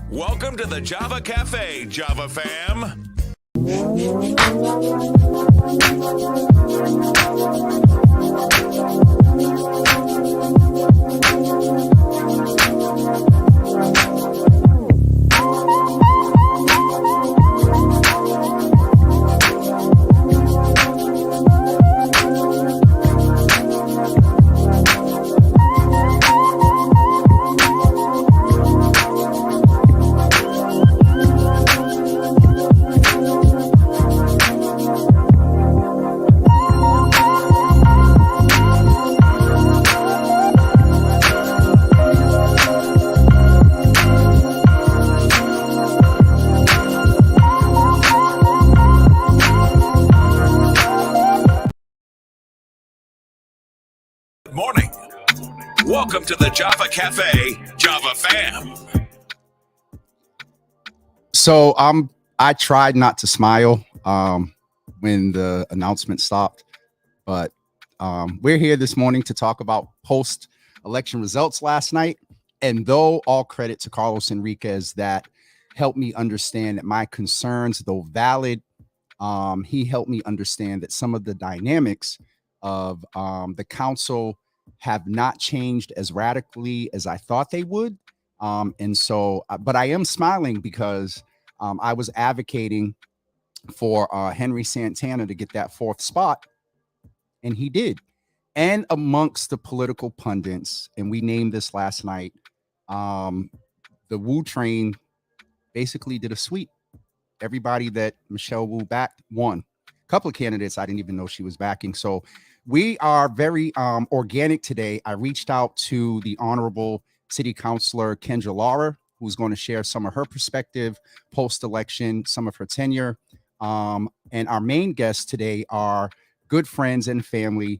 Welcome to the Java Cafe, Java fam. Good morning. Welcome to the Java Cafe, Java fam. So I tried not to smile when the announcement stopped, but we're here this morning to talk about post-election results last night. And though all credit to Carlos Enriquez that helped me understand that my concerns, though valid, he helped me understand that some of the dynamics of the council have not changed as radically as I thought they would. But I am smiling because I was advocating for Henry Santana to get that fourth spot, and he did. And amongst the political pundits, and we named this last night, the Wu train basically did a sweep. Everybody that Michelle Wu backed won. A couple of candidates I didn't even know she was backing. So we are very organic today. I reached out to the Honorable City Councilor Kendra Lara, who's going to share some of her perspective post-election, some of her tenure. And our main guests today are good friends and family.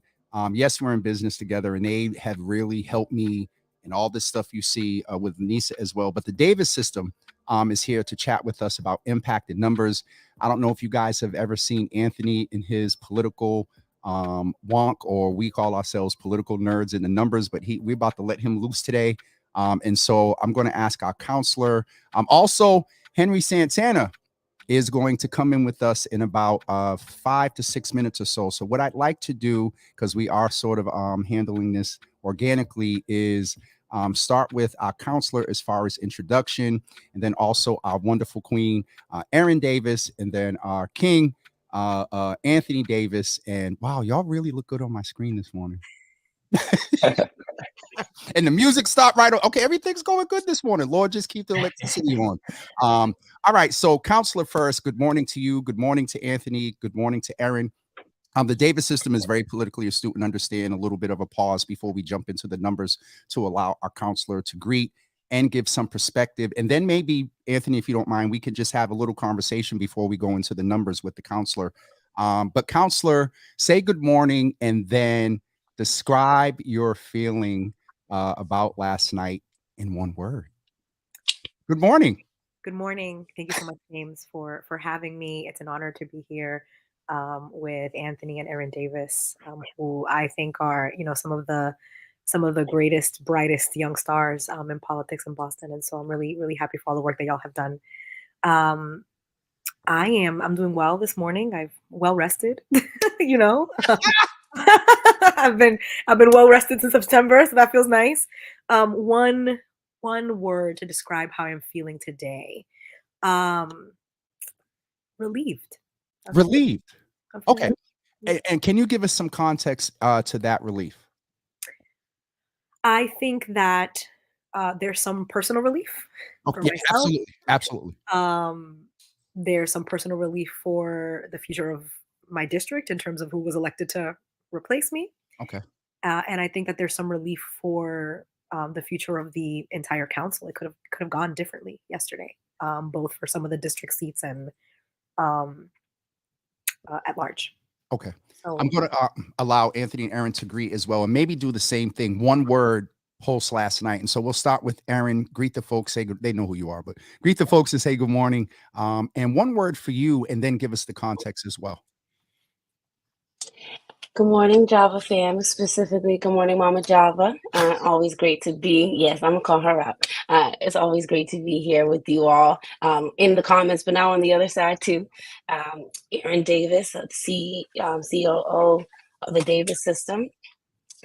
Yes, we're in business together, and they have really helped me in all this stuff you see with Nisa as well. But the Davis system is here to chat with us about impact and numbers. I don't know if you guys have ever seen Anthony in his political wonk, or we call ourselves political nerds in the numbers, but we're about to let him loose today. And so I'm going to ask our counselor. Also, Henry Santana is going to come in with us in about 5 to 6 minutes or so. So what I'd like to do, because we are sort of handling this organically, is start with our counselor as far as introduction, and then also our wonderful queen, Erin Davis, and then our king, Anthony Davis. And wow, y'all really look good on my screen this morning. And the music stopped right on. Okay, everything's going good this morning. Lord, just keep the electricity on. All right, so counselor first, good morning to you. Good morning to Anthony. Good morning to Erin. The Davis system is very politically astute and understand a little bit of a pause before we jump into the numbers to allow our counselor to greet and give some perspective. And then maybe, Anthony, if you don't mind, we can just have a little conversation before we go into the numbers with the counselor. But counselor, say good morning and then describe your feeling about last night in one word. Good morning. Good morning. Thank you so much, James, for having me. It's an honor to be here with Anthony and Erin Davis, who I think are, some of the greatest, brightest young stars in politics in Boston. And so I'm really, really happy for all the work that y'all have done. I'm doing well this morning. I've well rested, I've been well rested since September, so that feels nice. One word to describe how I'm feeling today. Relieved. Relieved. Okay. And can you give us some context to that relief? I think that there's some personal relief for myself. Absolutely. There's some personal relief for the future of my district in terms of who was elected to replace me. Okay. And I think that there's some relief for the future of the entire council. It could have gone differently yesterday, both for some of the district seats and at large. Okay. So I'm going to allow Anthony and Erin to greet as well, and maybe do the same thing. One word post last night. And so we'll start with Erin. Greet the folks. Say good. They know who you are, but greet the folks and say good morning. And one word for you, and then give us the context as well. Good morning, Java fam. Specifically, good morning, Mama Java. Always great to be. Yes, I'm gonna call her out. It's always great to be here with you all in the comments, but now on the other side too. Erin Davis, COO of the Davis System.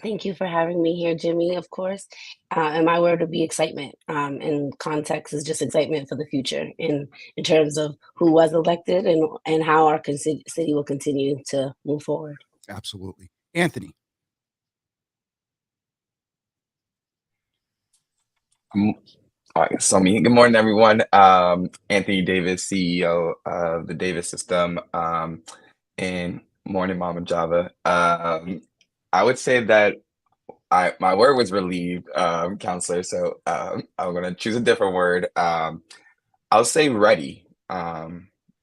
Thank you for having me here, Jimmy, of course. And my word would be excitement. And context is just excitement for the future in terms of who was elected and how our city will continue to move forward. Absolutely. Anthony. All right, so me. Good morning, everyone. Anthony Davis, CEO of the Davis System, and morning, Mama Java. I would say that my word was relieved, counselor. So I'm gonna choose a different word. I'll say ready.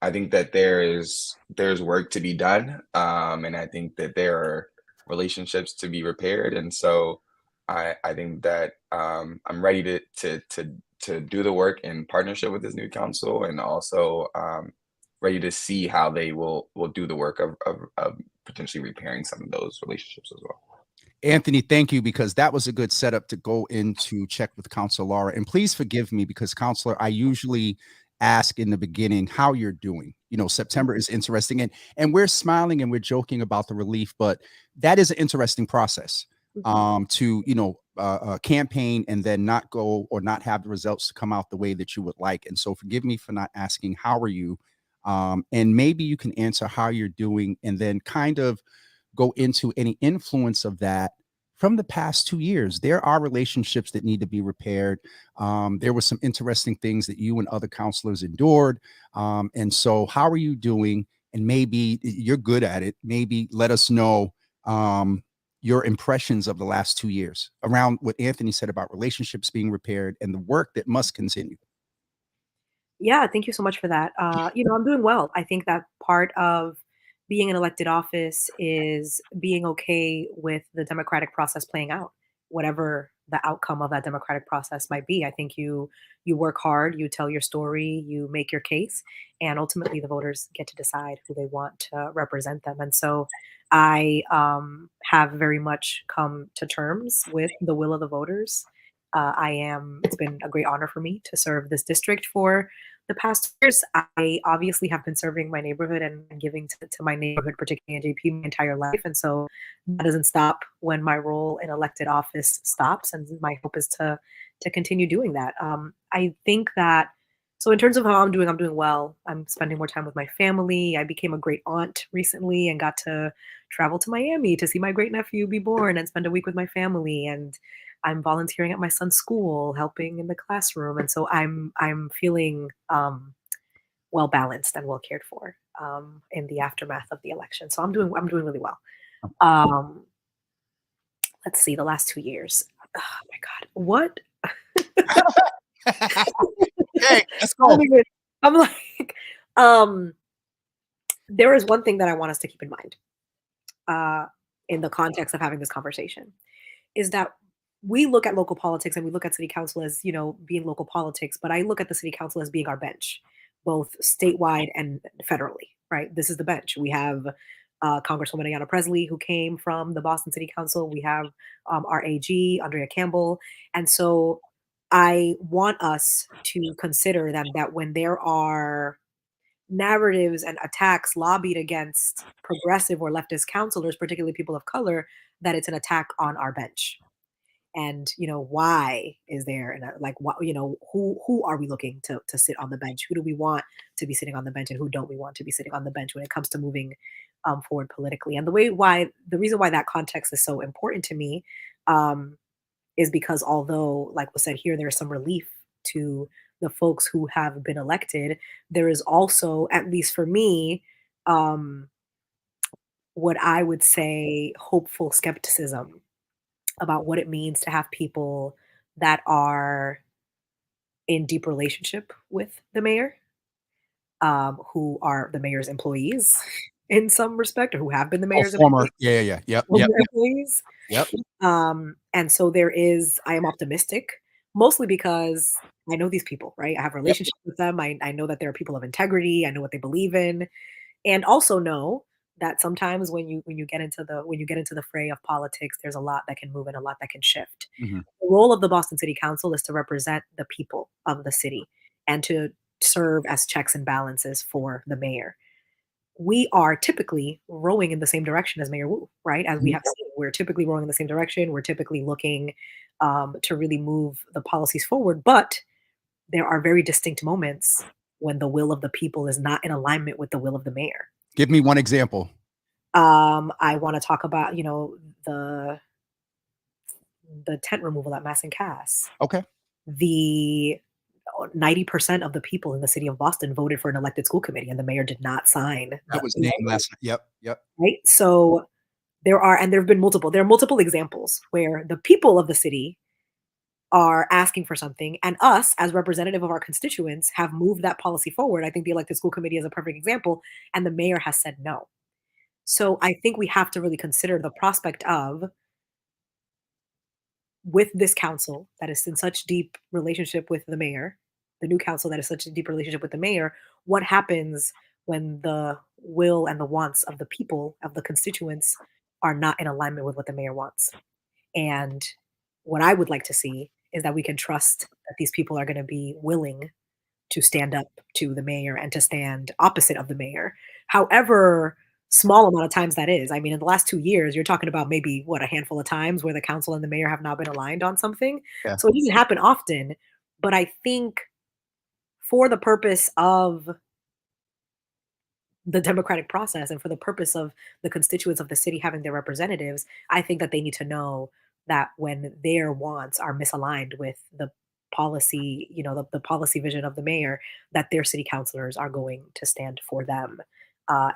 I think that there's work to be done, and I think that there are relationships to be repaired, and so I think that I'm ready to do the work in partnership with this new council, and also ready to see how they will do the work of potentially repairing some of those relationships as well. Anthony, thank you, because that was a good setup to go into check with Counselor Laura. And please forgive me because, Counselor, I usually ask in the beginning how you're doing. You know, September is interesting, and we're smiling and we're joking about the relief, but that is an interesting process to, you know, campaign and then not go or not have the results to come out the way that you would like. And so forgive me for not asking, how are you? And maybe you can answer how you're doing and then kind of go into any influence of that from the past 2 years. There are relationships that need to be repaired. There were some interesting things that you and other counselors endured. And so how are you doing? And maybe you're good at it. Maybe let us know your impressions of the last 2 years around what Anthony said about relationships being repaired and the work that must continue. Yeah, thank you so much for that. You know, I'm doing well. I think that part of being in elected office is being okay with the democratic process playing out, whatever the outcome of that democratic process might be. I think you work hard, you tell your story, you make your case, and ultimately the voters get to decide who they want to represent them. And so I have very much come to terms with the will of the voters. It's been a great honor for me to serve this district for the past years. I obviously have been serving my neighborhood and giving to my neighborhood, particularly in JP, my entire life. And so that doesn't stop when my role in elected office stops. And my hope is to continue doing that. I think that, so in terms of how I'm doing well. I'm spending more time with my family. I became a great aunt recently and got to travel to Miami to see my great nephew be born and spend a week with my family. And I'm volunteering at my son's school, helping in the classroom, and so I'm feeling well balanced and well cared for in the aftermath of the election. So I'm doing really well. Let's see, the last 2 years. Oh my God, what? Hey, let's go. I'm like, there is one thing that I want us to keep in mind in the context of having this conversation, is that we look at local politics and we look at city council as, you know, being local politics, but I look at the city council as being our bench, both statewide and federally, right? This is the bench. We have Congresswoman Ayanna Presley, who came from the Boston City Council. We have our AG, Andrea Campbell. And so I want us to consider that when there are narratives and attacks lobbied against progressive or leftist counselors, particularly people of color, that it's an attack on our bench. And you know, why is there, and like, what, you know, who are we looking to sit on the bench? Who do we want to be sitting on the bench, and who don't we want to be sitting on the bench when it comes to moving forward politically? And the reason why that context is so important to me is because, although, like was said here, there's some relief to the folks who have been elected, there is also, at least for me, what I would say hopeful skepticism about what it means to have people that are in deep relationship with the mayor, who are the mayor's employees in some respect, or who have been the mayor's Former, employees. yep. Employees. Yep. And so I am optimistic, mostly because I know these people, right? I have a relationship with them. I know that they're people of integrity. I know what they believe in, and also know that sometimes when you get into the fray of politics, there's a lot that can move and a lot that can shift. Mhm. The role of the Boston City Council is to represent the people of the city and to serve as checks and balances for the mayor. We are typically rowing in the same direction as Mayor Wu, right? As we Mhm. have seen, we're typically rowing in the same direction. We're typically looking to really move the policies forward, but there are very distinct moments when the will of the people is not in alignment with the will of the mayor. Give me one example. I want to talk about, the the tent removal at Mass and Cass. Okay. The 90% of the people in the city of Boston voted for an elected school committee, and the mayor did not sign That was named last night. Yep. Yep. right? So there are multiple examples where the people of the city are asking for something, and us as representative of our constituents have moved that policy forward. I think the elected school committee is a perfect example, and the mayor has said no. So I think we have to really consider the prospect of, with this council that is in such deep relationship with the mayor, the new council that is such a deep relationship with the mayor, what happens when the will and the wants of the people, of the constituents, are not in alignment with what the mayor wants? And what I would like to see is that we can trust that these people are going to be willing to stand up to the mayor and to stand opposite of the mayor, however small amount of times that is. I mean, in the last 2 years, you're talking about maybe what, a handful of times where the council and the mayor have not been aligned on something. Yeah. So it doesn't happen often, but I think for the purpose of the democratic process and for the purpose of the constituents of the city having their representatives, I think that they need to know that when their wants are misaligned with the policy, the policy vision of the mayor, that their city councilors are going to stand for them.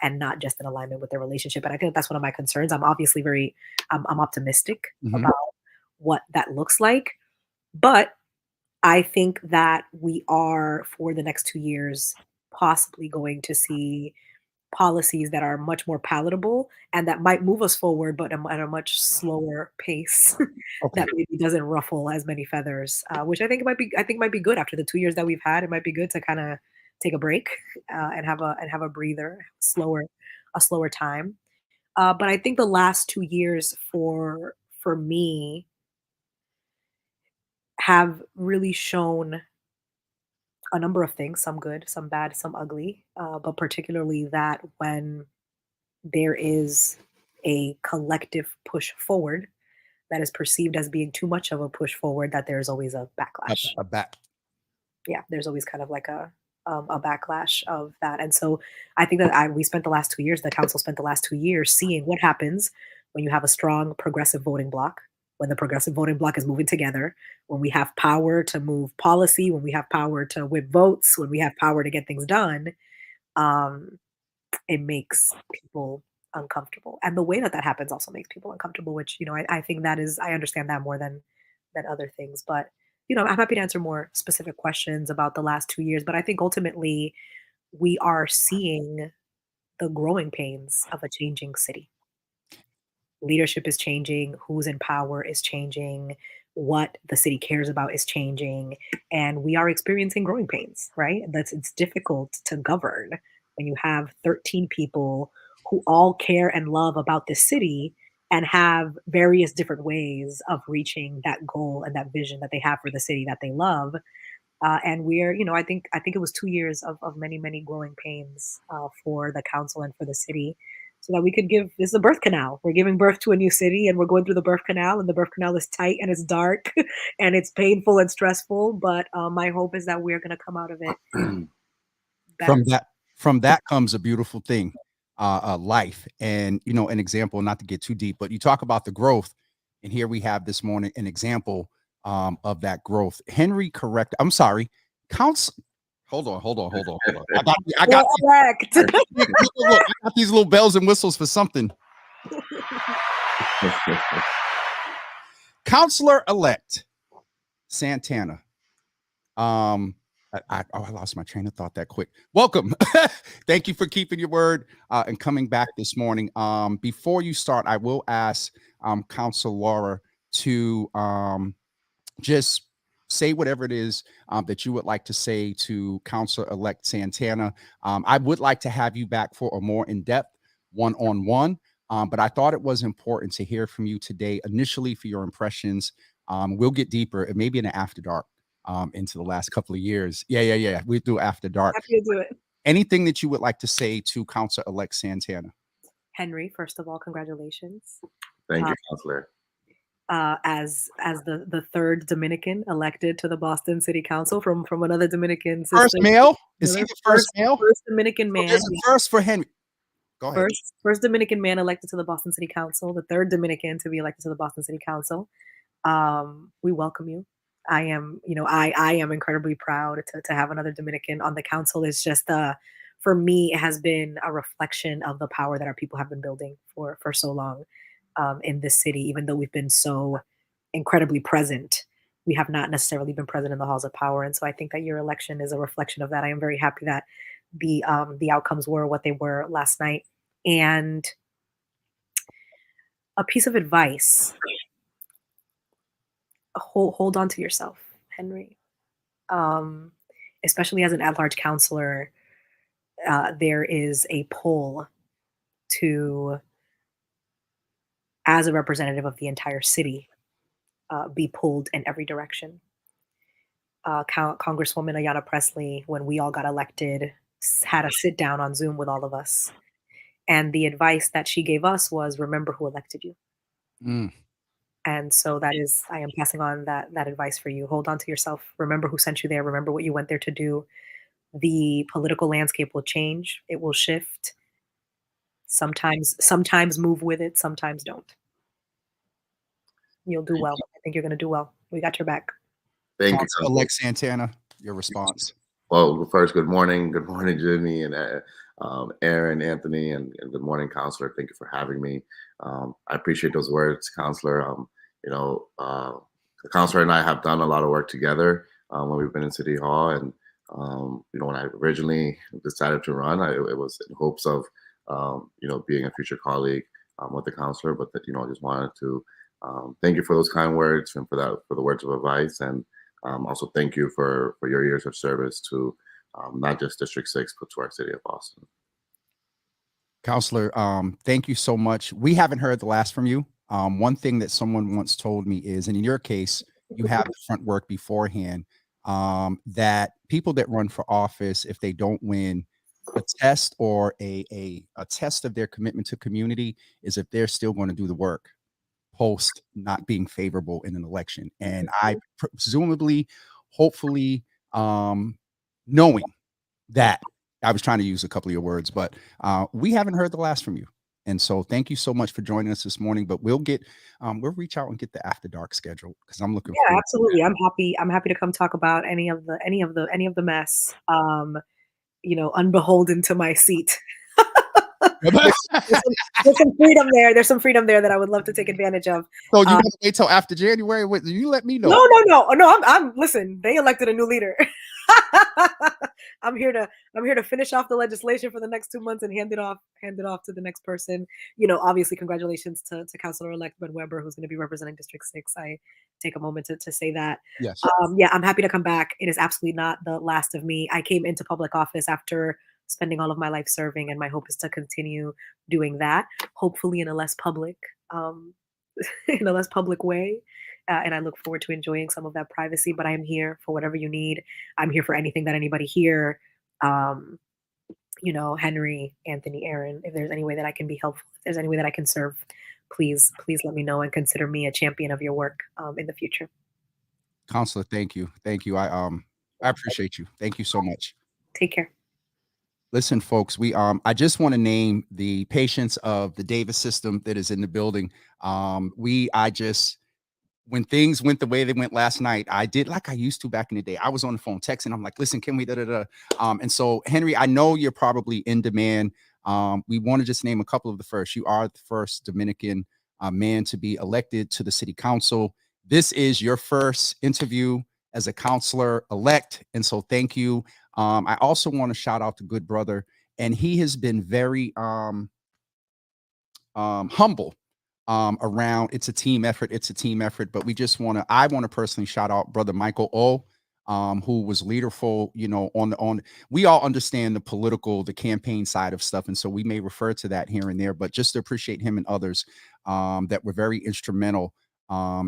And not just in alignment with their relationship. And I think that's one of my concerns. I'm obviously I'm optimistic Mhm. about what that looks like, but I think that we are, for the next 2 years, possibly going to see policies that are much more palatable and that might move us forward, but at a much slower pace Okay. that maybe doesn't ruffle as many feathers, which I think might be good after the 2 years that we've had. It might be good to kind of take a break and have a breather, a slower time. But I think the last 2 years for me have really shown a number of things, some good, some bad, some ugly, but particularly that when there is a collective push forward that is perceived as being too much of a push forward, that there's always a backlash. A bat. Yeah, there's always kind of like a backlash of that. And so I think that we spent the last 2 years, the council spent the last 2 years seeing what happens when you have a strong progressive voting bloc, when the progressive voting bloc is moving together, when we have power to move policy, when we have power to whip votes, when we have power to get things done. Um, it makes people uncomfortable. And the way that that happens also makes people uncomfortable, which, I think that is, I understand that more than other things. But, I'm happy to answer more specific questions about the last 2 years. But I think ultimately we are seeing the growing pains of a changing city. Leadership is changing, who's in power is changing, what the city cares about is changing, and we are experiencing growing pains, right? It's difficult to govern when you have 13 people who all care and love about this city and have various different ways of reaching that goal and that vision that they have for the city that they love. And I think it was 2 years of many, many growing pains for the council and for the city, so that we could give this is a birth canal. We're giving birth to a new city, and we're going through the birth canal, and the birth canal is tight and it's dark, and it's painful and stressful. But my hope is that we're going to come out of it from better. that from that comes a beautiful thing, life. And an example, not to get too deep, but you talk about the growth, and here we have this morning an example of that growth. Henry, correct, I'm sorry, counts. Hold on. I got Correct. look, I got these little bells and whistles for something. Counselor elect Santana. I lost my train of thought that quick. Welcome. Thank you for keeping your word and coming back this morning. Before you start, I will ask Council Laura to just say whatever it is that you would like to say to Councilor-elect Santana. I would like to have you back for a more in-depth one-on-one. But I thought it was important to hear from you today, initially for your impressions. We'll get deeper, maybe in the after dark, into the last couple of years. Yeah. We do after dark. Happy to do it. Anything that you would like to say to Councilor-elect Santana? Henry, first of all, congratulations. Thank you, Councilor. As the third Dominican elected to the Boston City Council from another Dominican system. First male? Is he the first male? First Dominican man. This is first for Henry. Go ahead. First Dominican man elected to the Boston City Council, the third Dominican to be elected to the Boston City Council. We welcome you. I am incredibly proud to have another Dominican on the council. It's just for me, it has been a reflection of the power that our people have been building for so long in this city. Even though we've been so incredibly present, we have not necessarily been present in the halls of power. And so I think that your election is a reflection of that. I am very happy that the outcomes were what they were last night. And a piece of advice: hold on to yourself, Henry. Especially as an at-large counselor, there is a pull to, as a representative of the entire city, be pulled in every direction. Congresswoman Ayanna Pressley, when we all got elected, had a sit down on Zoom with all of us. And the advice that she gave us was, remember who elected you. And so I am passing on that advice for you. Hold on to yourself. Remember who sent you there. Remember what you went there to do. The political landscape will change. It will shift. Sometimes move with it. Sometimes don't. You'll do well. I think you're going to do well. We got your back. Thank you, Councilor-elect Santana, your response. Well, first, good morning. Good morning, Jimmy and Aaron, Anthony, and good morning, Councilor. Thank you for having me. I appreciate those words, Councilor. The Councilor and I have done a lot of work together when we've been in City Hall. And, when I originally decided to run, it was in hopes of, being a future colleague with the Councilor. But, I just wanted to thank you for those kind words and for the words of advice. And also thank you for your years of service to not just District 6, but to our city of Boston. Councilor, thank you so much. We haven't heard the last from you. One thing that someone once told me is, and in your case, you have the front work beforehand, that people that run for office, if they don't win, a test or a test of their commitment to community is if they're still going to do the work post not being favorable in an election. And I presumably, hopefully, knowing that, I was trying to use a couple of your words, but we haven't heard the last from you. And so thank you so much for joining us this morning, but we'll reach out and get the after dark schedule, because I'm looking forward. Absolutely. I'm happy to come talk about any of the mess, unbeholden to my seat. There's some freedom there. There's some freedom there that I would love to take advantage of. So you gotta wait till after January. You let me know. No. I'm listen. They elected a new leader. I'm here to finish off the legislation for the next 2 months and hand it off to the next person. Obviously, congratulations to Councilor-elect Ben Weber, who's going to be representing District 6. I take a moment to say that. Yes. I'm happy to come back. It is absolutely not the last of me. I came into public office after spending all of my life serving, and my hope is to continue doing that, hopefully in a less public way. And I look forward to enjoying some of that privacy, but I am here for whatever you need. I'm here for anything that anybody here, Henry, Anthony, Aaron, if there's any way that I can be helpful, if there's any way that I can serve, please let me know and consider me a champion of your work in the future. Councilor, thank you. I appreciate you. Thank you so much. Take care. Listen, folks, I just want to name the patients of the Davis system that is in the building. When things went the way they went last night, I did like I used to back in the day. I was on the phone texting. I'm like, listen, can we and so Henry, I know you're probably in demand. We want to just name a couple of the first. You are the first Dominican man to be elected to the city council. This is your first interview as a councilor-elect, and so thank you. I also want to shout out to good brother, and he has been very humble around it's a team effort, but I want to personally shout out brother Michael O. who was leaderful, on we all understand the campaign side of stuff. And so we may refer to that here and there, but just to appreciate him and others that were very instrumental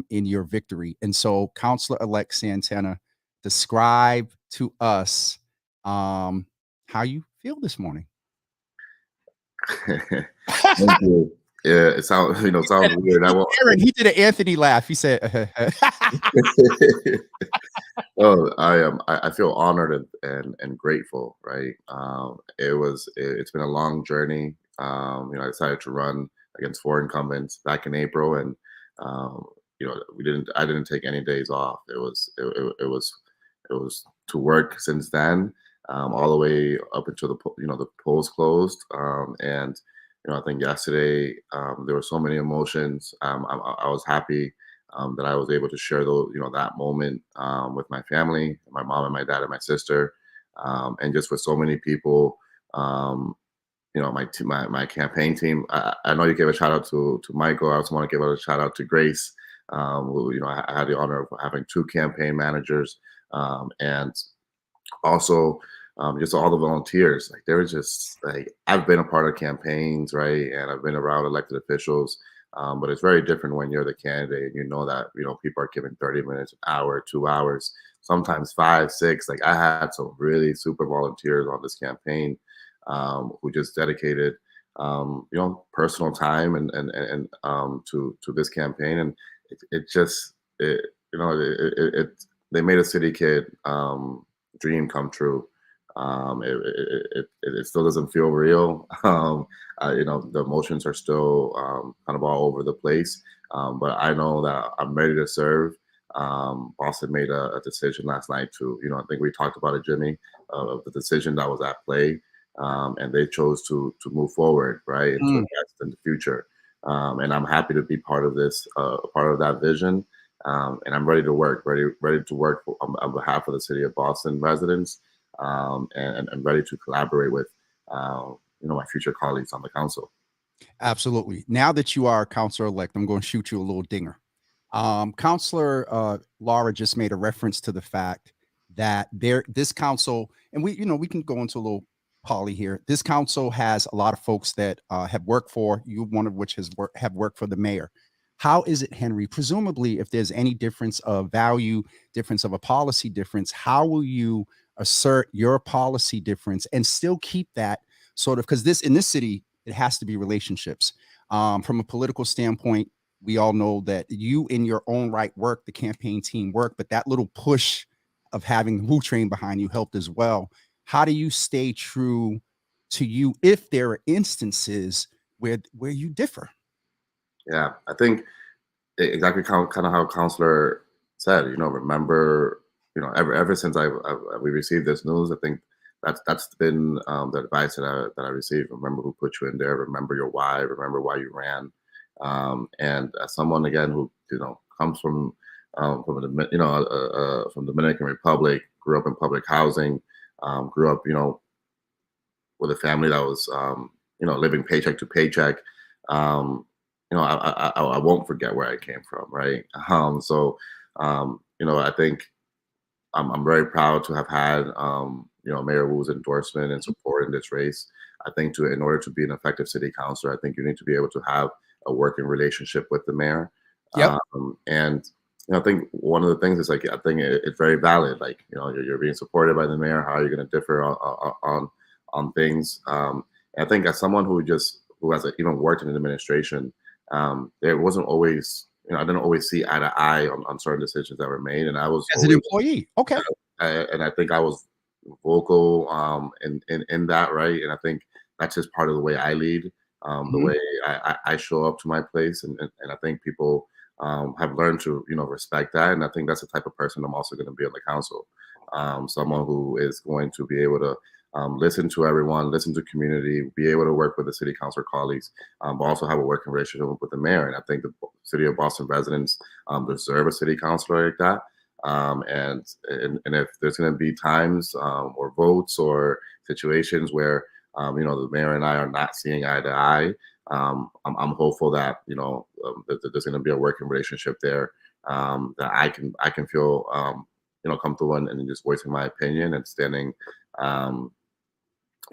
in your victory. And so, Counselor-elect Santana, describe to us how you feel this morning. Thank you. Yeah, it sounds weird. I won't. Aaron, he did an Anthony laugh. He said, Oh, I feel honored and grateful, right? It's been a long journey. I decided to run against four incumbents back in April, and um, I didn't take any days off. It was to work since then, all the way up until the polls closed. And I think yesterday there were so many emotions. I was happy that I was able to share that moment with my family, my mom and my dad and my sister, and just with so many people. My campaign team. I know you gave a shout out to Michael. I also want to give a shout out to Grace. Who I had the honor of having two campaign managers, and also just all the volunteers. Like, they were just like, I've been a part of campaigns, right, and I've been around elected officials. But it's very different when you're the candidate and that people are giving 30 minutes, an hour, 2 hours, sometimes 5, 6. Like, I had some really super volunteers on this campaign who just dedicated personal time and to this campaign, and they made a city kid dream come true. It still doesn't feel real. The emotions are still kind of all over the place. But I know that I'm ready to serve. Boston made a decision last night to, I think we talked about it, Jimmy, of the decision that was at play. And they chose to move forward, right, and to invest in the future. And I'm happy to be part of this, part of that vision. And I'm ready to work, ready to work on behalf of the city of Boston residents, and ready to collaborate with, my future colleagues on the council. Absolutely. Now that you are a counselor-elect, I'm going to shoot you a little dinger. Counselor Laura just made a reference to the fact that this council, and we can go into a little poly here. This council has a lot of folks that have worked for you, one of which have worked for the mayor. How is it, Henry? Presumably, if there's any difference of value, difference of a policy difference, how will you assert your policy difference and still keep that sort of, because in this city, it has to be relationships. From a political standpoint, we all know that you in your own right work, the campaign team work, but that little push of having the Who Train behind you helped as well. How do you stay true to you if there are instances where you differ? Yeah, I think exactly kind of how Counselor said. Remember, ever since we received this news, I think that's been the advice that I received. Remember who put you in there. Remember your why. Remember why you ran. And as someone again who comes from from Dominican Republic, grew up in public housing, grew up with a family that was living paycheck to paycheck. I won't forget where I came from, right? I think I'm very proud to have had Mayor Wu's endorsement and support in this race. I think in order to be an effective city councilor, I think you need to be able to have a working relationship with the mayor. Yep. And I think one of the things is, like, I think it's very valid. Like, you're being supported by the mayor. How are you going to differ on things? And I think as someone who has even worked in an administration, there wasn't always, I didn't always see eye to eye on certain decisions that were made, and I was as an employee. Okay. And I think I was vocal in that, right? And I think that's just part of the way I lead, the way I show up to my place, and I think people have learned to respect that, and I think that's the type of person I'm also going to be on the council. Someone who is going to be able to listen to everyone, listen to community, be able to work with the city council colleagues, but also have a working relationship with the mayor. And I think the city of Boston residents deserve a city councilor like that. And if there's going to be times or votes or situations where the mayor and I are not seeing eye to eye, I'm hopeful that that there's going to be a working relationship there, that I can feel come through and just voicing my opinion and standing,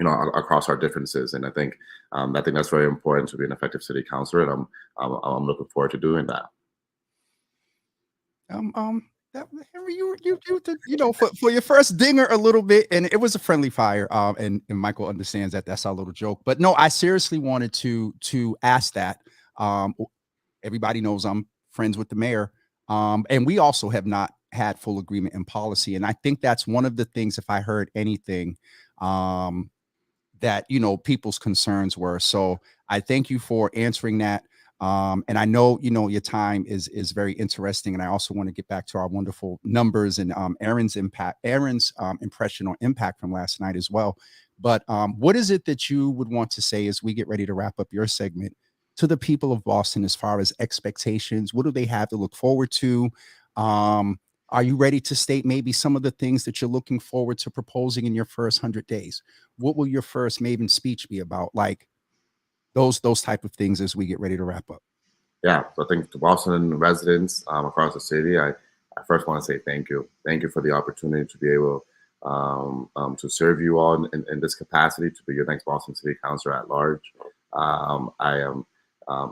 across our differences. And I think that's very important to be an effective city councilor, and I'm looking forward to doing that. Henry, for your first dinger a little bit, and it was a friendly fire. And Michael understands that that's our little joke. But no, I seriously wanted to ask that. Everybody knows I'm friends with the mayor, and we also have not had full agreement in policy. And I think that's one of the things, if I heard anything, that people's concerns were. So I thank you for answering that. And I know your time is very interesting, and I also want to get back to our wonderful numbers and Aaron's impression or impact from last night as well. But what is it that you would want to say as we get ready to wrap up your segment to the people of Boston as far as expectations? What do they have to look forward to? Are you ready to state maybe some of the things that you're looking forward to proposing in your first 100 days? What will your first maiden speech be about? Like those type of things as we get ready to wrap up. Yeah, so I think to Boston residents across the city, I first want to say thank you. Thank you for the opportunity to be able to serve you all in this capacity, to be your next Boston City Councilor at large. I am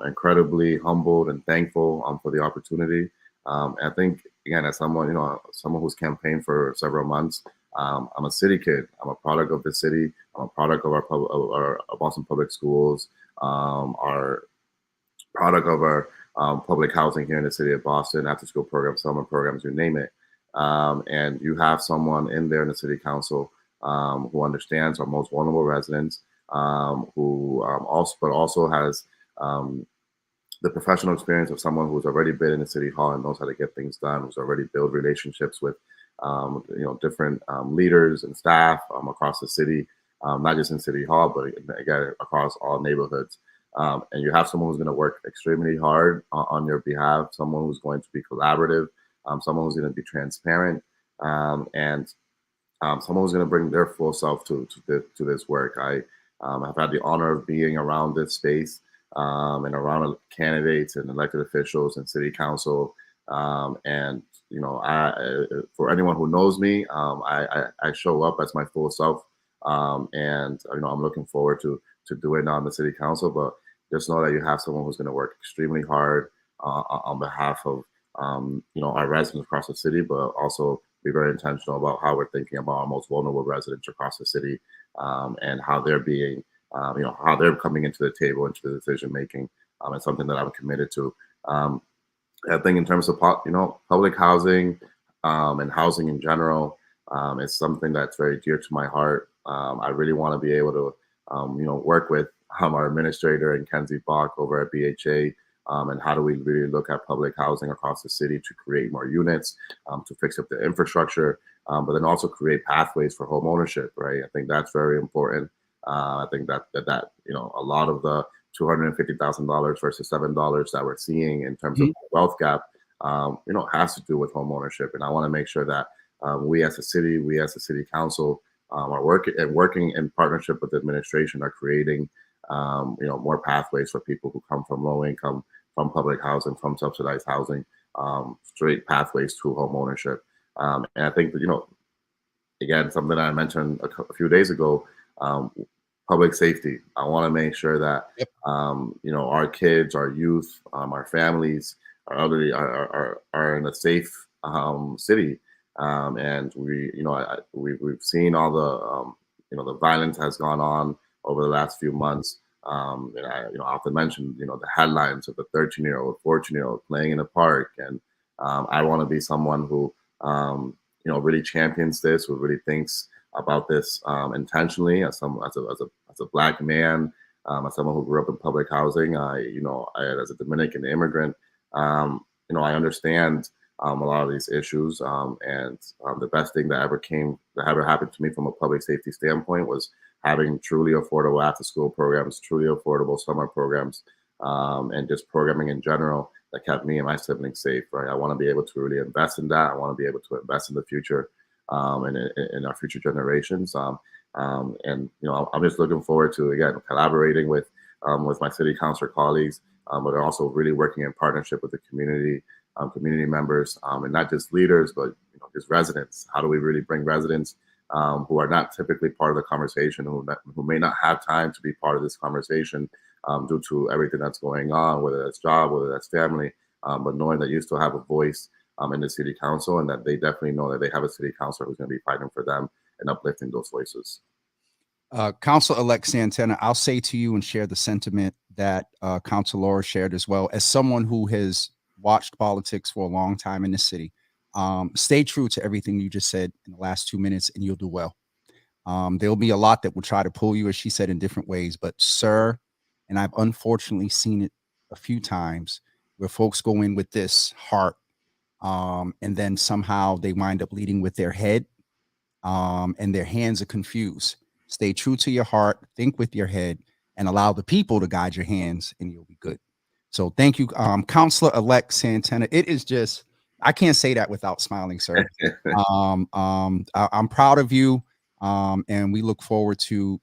incredibly humbled and thankful for the opportunity. And I think, again, as someone who's campaigned for several months, I'm a city kid. I'm a product of the city. I'm a product of our Boston Public Schools, our product of our public housing here in the city of Boston, after school programs, summer programs, you name it. And you have someone in there in the city council who understands our most vulnerable residents, who also has the professional experience of someone who's already been in the city hall and knows how to get things done, who's already built relationships with different leaders and staff across the city, not just in City Hall, but again, across all neighborhoods. And you have someone who's going to work extremely hard on your behalf, someone who's going to be collaborative, someone who's going to be transparent, and someone who's going to bring their full self to this work. I have had the honor of being around this space and around candidates and elected officials and city council. And for anyone who knows me, I show up as my full self, and I'm looking forward to doing it on the city council. But just know that you have someone who's going to work extremely hard on behalf of our residents across the city, but also be very intentional about how we're thinking about our most vulnerable residents across the city, and how they're being, how they're coming into the table, into the decision making. It's something that I'm committed to. I think in terms of public housing and housing in general, is something that's very dear to my heart. I really want to be able to work with our administrator and Kenzie Bach over at BHA, and how do we really look at public housing across the city to create more units, to fix up the infrastructure, but then also create pathways for home ownership, right? I think that's very important. I think that a lot of the $250,000 versus $7 that we're seeing in terms of wealth gap, has to do with home ownership. And I want to make sure that we as a city council, are working in partnership with the administration, are creating more pathways for people who come from low income, from public housing, from subsidized housing, straight pathways to home ownership. And I think that, again, something I mentioned a few days ago, public safety. I want to make sure that our kids, our youth, our families, our elderly are in a safe city. And we've seen all the the violence has gone on over the last few months. And I often mention the headlines of the 13-year-old, 14-year-old playing in a park, and I want to be someone who really champions this, who really thinks about this intentionally as a Black man, as someone who grew up in public housing. As a Dominican immigrant, I understand a lot of these issues, and the best thing that ever happened to me from a public safety standpoint was having truly affordable after school programs, truly affordable summer programs, and just programming in general that kept me and my siblings safe. Right, I want to be able to really invest in that. I want to be able to invest in the future, and in our future generations. And I'm just looking forward to, again, collaborating with my city councilor colleagues, but also really working in partnership with the community members, and not just leaders, but residents. How do we really bring residents who are not typically part of the conversation, who may not have time to be part of this conversation due to everything that's going on, whether that's job, whether that's family, but knowing that you still have a voice in the city council, and that they definitely know that they have a city councilor who's going to be fighting for them and uplifting those voices. Council-elect Santana, I'll say to you and share the sentiment that Council Laura shared as well. As someone who has watched politics for a long time in the city, stay true to everything you just said in the last 2 minutes, and you'll do well. There'll be a lot that will try to pull you, as she said, in different ways. But, sir, and I've unfortunately seen it a few times where folks go in with this heart, and then somehow they wind up leading with their head, and their hands are confused. Stay true to your heart, think with your head, and allow the people to guide your hands, and you'll be good. So thank you, Councilor-elect Santana. It is just, I can't say that without smiling, sir. I'm proud of you, and we look forward to,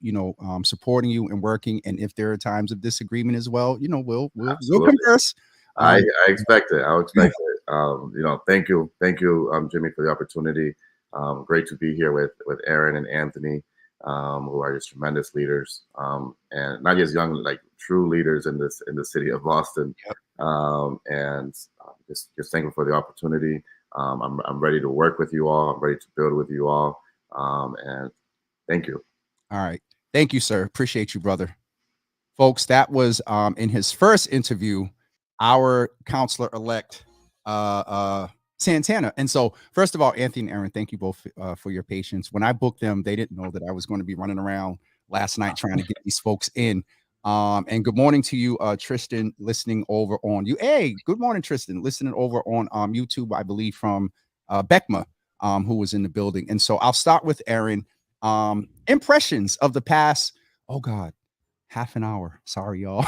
supporting you and working. And if there are times of disagreement as well, we'll converse. I expect it. I'll expect it. Thank you, Jimmy, for the opportunity. Great to be here with Aaron and Anthony, who are just tremendous leaders, and not just young, like true leaders in the city of Boston. Yep. And just thankful for the opportunity. I'm ready to work with you all. I'm ready to build with you all. And thank you. All right. Thank you, sir. Appreciate you, brother. Folks, that was in his first interview, our Councilor-elect Santana. And so, first of all, Anthony and Aaron, thank you both for your patience. When I booked them, they didn't know that I was going to be running around last night trying to get these folks in. And good morning to you, Tristan, listening over on you. Hey, good morning, Tristan, listening over on YouTube, I believe from Beckma, who was in the building. And so I'll start with Aaron. Impressions of the past, oh God, half an hour. Sorry, y'all.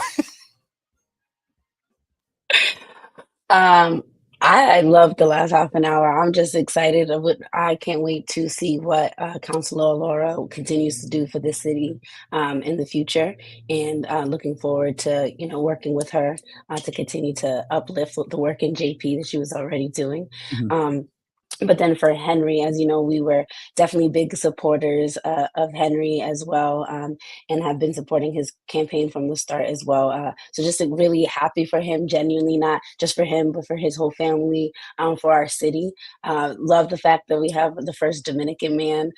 I love the last half an hour. I'm just excited. I can't wait to see what Councilor Laura continues to do for the city in the future, and looking forward to working with her to continue to uplift the work in JP that she was already doing. Mhm. But then for Henry, as you know, we were definitely big supporters of Henry as well, and have been supporting his campaign from the start as well. So just really happy for him, genuinely, not just for him, but for his whole family, for our city. Love the fact that we have the first Dominican man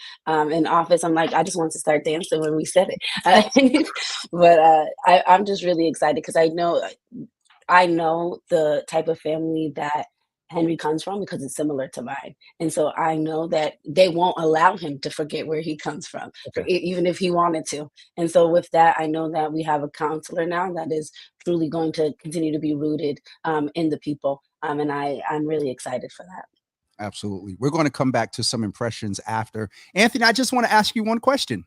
in office. I'm like, I just want to start dancing when we said it. But I'm just really excited because I know the type of family that Henry comes from because it's similar to mine. And so I know that they won't allow him to forget where he comes from, even if he wanted to. And so with that, I know that we have a counselor now that is truly going to continue to be rooted in the people. And I'm really excited for that. Absolutely. We're going to come back to some impressions after. Anthony, I just want to ask you one question.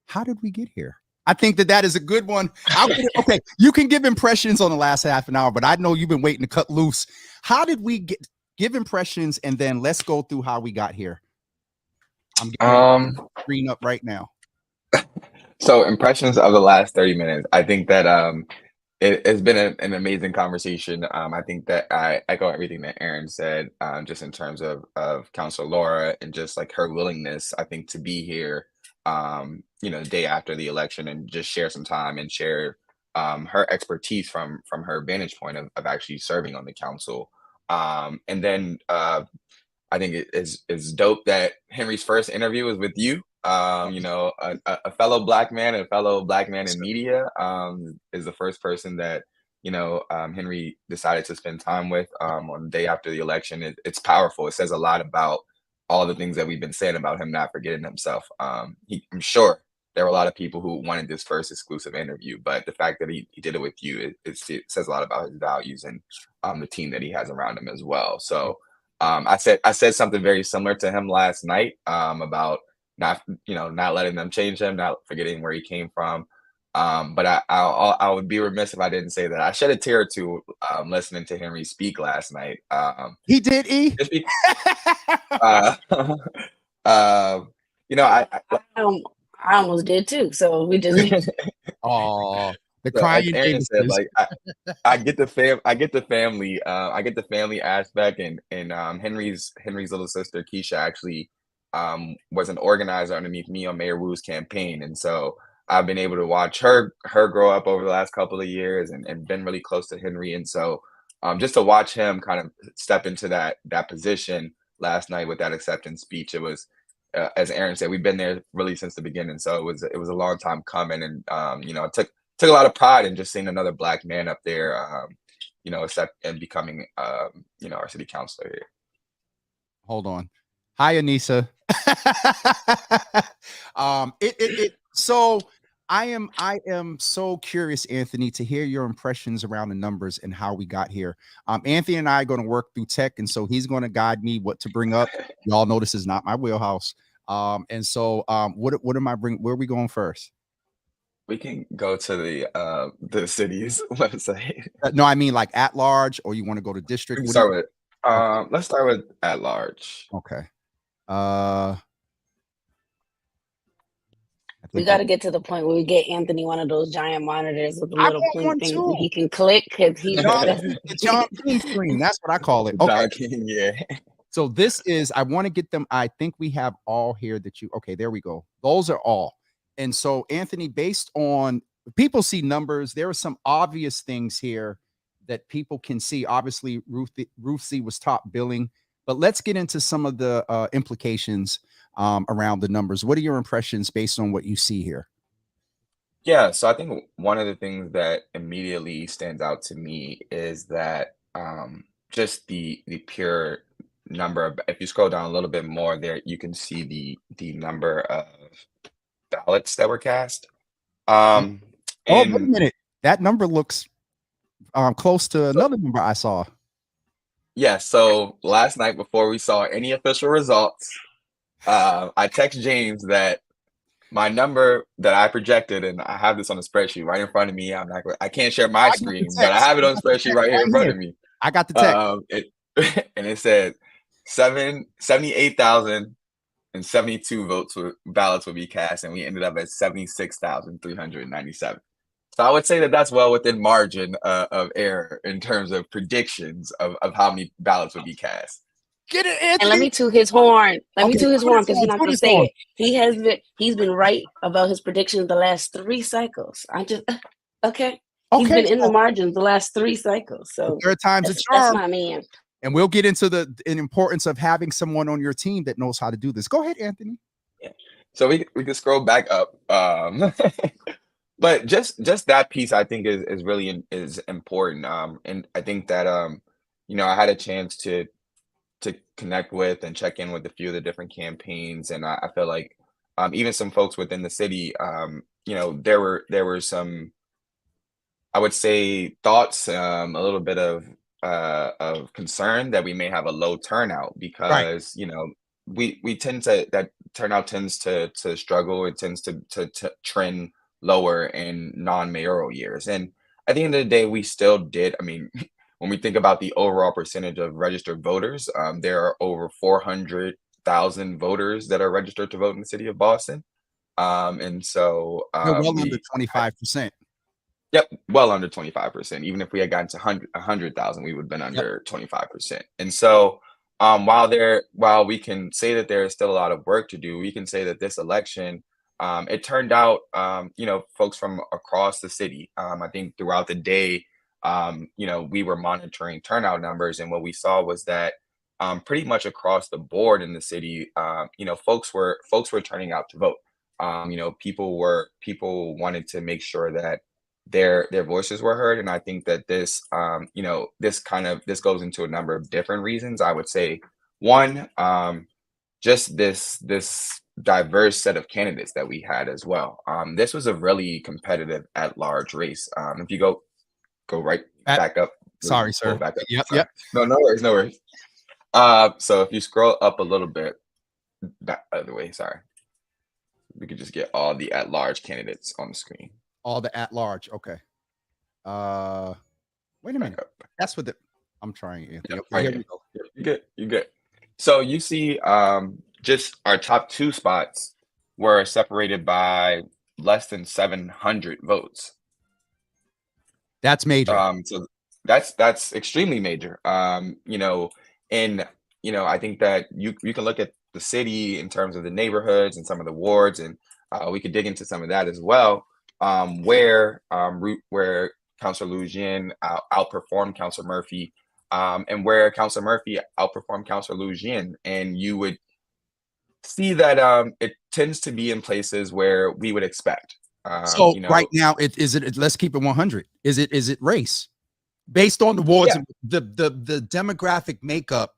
How did we get here? I think that is a good one. Okay, you can give impressions on the last half an hour, but I know you've been waiting to cut loose. How did we give impressions, and then let's go through how we got here? I'm getting screen up right now. So impressions of the last 30 minutes. I think that it has been an amazing conversation. I think that I echo everything that Aaron said, just in terms of Councilor Laura and just like her willingness, I think, to be here the day after the election and just share some time and share her expertise from her vantage point of actually serving on the council. And then I think it's dope that Henry's first interview was with you. A fellow Black man and a fellow Black man in media is the first person that Henry decided to spend time with on the day after the election. It's powerful. It says a lot about all the things that we've been saying about him not forgetting himself. I'm sure there were a lot of people who wanted this first exclusive interview, but the fact that he did it with you, it says a lot about his values and the team that he has around him as well. So I said something very similar to him last night about not letting them change him, not forgetting where he came from. But I would be remiss if I didn't say that I shed a tear or two listening to Henry speak last night. He did, I almost did too. So we just. Oh, The So as crying Aaron said, Davises. like I get the family aspect, and Henry's little sister Keisha actually was an organizer underneath me on Mayor Wu's campaign, and so I've been able to watch her grow up over the last couple of years, and been really close to Henry, and so just to watch him kind of step into that position last night with that acceptance speech, it was. As Aaron said, we've been there really since the beginning, so it was a long time coming, and it took a lot of pride in just seeing another Black man up there, accept and becoming, our city councilor here. Hold on. Hi, Anissa. So I am so curious, Anthony, to hear your impressions around the numbers and how we got here. Anthony and I are going to work through tech, and so he's going to guide me what to bring up. Y'all know this is not my wheelhouse. What am I bringing? Where are we going first? We can go to the city's website. No, I mean like at large, or you want to go to district? Let's start with at large. Okay. We got to get to the point where we get Anthony one of those giant monitors with the I little want one point things too. that he can click because he's the John King screen. That's what I call it. Okay. John King, yeah. So this is, I want to get them. I think we have all here that okay, there we go. Those are all. And so, Anthony, based on people see numbers, there are some obvious things here that people can see. Obviously, Ruth C was top billing, but let's get into some of the implications around the numbers. What are your impressions based on what you see here? Yeah, so I think one of the things that immediately stands out to me is that just the pure number of, if you scroll down a little bit more there, you can see the number of ballots that were cast. Wait a minute. That number looks close to another number I saw. Yeah, so last night before we saw any official results, I text James that my number that I projected, and I have this on a spreadsheet right in front of me. I can't share my screen, but I have it on a spreadsheet right here in front of me. I got the text. And it said 78,072 ballots would be cast, and we ended up at 76,397. So I would say that that's well within margin of error in terms of predictions of how many ballots would be cast. Get it, Anthony. And let me toot his horn. Let me toot his horn because he's not going to say it. He's been right about his predictions the last 3 cycles. Okay. He's been in the margins the last 3 cycles. So there are times it's that's my man. And we'll get into the importance of having someone on your team that knows how to do this. Go ahead, Anthony. Yeah. So we can scroll back up. But just that piece I think is really is important. And I think that I had a chance to connect with and check in with a few of the different campaigns, and I feel like even some folks within the city, there were some, I would say, thoughts, a little bit of concern that we may have a low turnout because we tend to, that turnout tends to struggle. It tends to trend lower in non-mayoral years, and at the end of the day, we still did. I mean, when we think about the overall percentage of registered voters, there are over 400,000 voters that are registered to vote in the city of Boston. And so well under 25%. Yep, well under 25%. Even if we had gotten to 100,000, we would have been under 25%. And so while we can say that there is still a lot of work to do, we can say that this election, it turned out, folks from across the city, I think throughout the day, we were monitoring turnout numbers, and what we saw was that pretty much across the board in the city, folks were turning out to vote. People wanted to make sure that their voices were heard, and I think that this goes into a number of different reasons. I would say one, just this diverse set of candidates that we had as well. This was a really competitive at-large race. If you go right back up. Sorry, sir. Back up. Yep. No worries. So if you scroll up a little bit, back the way, sorry. We could just get all the at-large candidates on the screen. All the at-large, okay. Wait a minute. That's what I'm trying, Anthony. Yep, here we go. You're good. So you see just our top 2 spots were separated by less than 700 votes. That's major. So that's extremely major. And I think that you can look at the city in terms of the neighborhoods and some of the wards, and we could dig into some of that as well. Where Councilor Lujan outperformed Councilor Murphy, and where Councilor Murphy outperformed Councilor Lujan, and you would see that it tends to be in places where we would expect. So right now, let's keep it 100. Is it race based on the wards, Yeah. the demographic makeup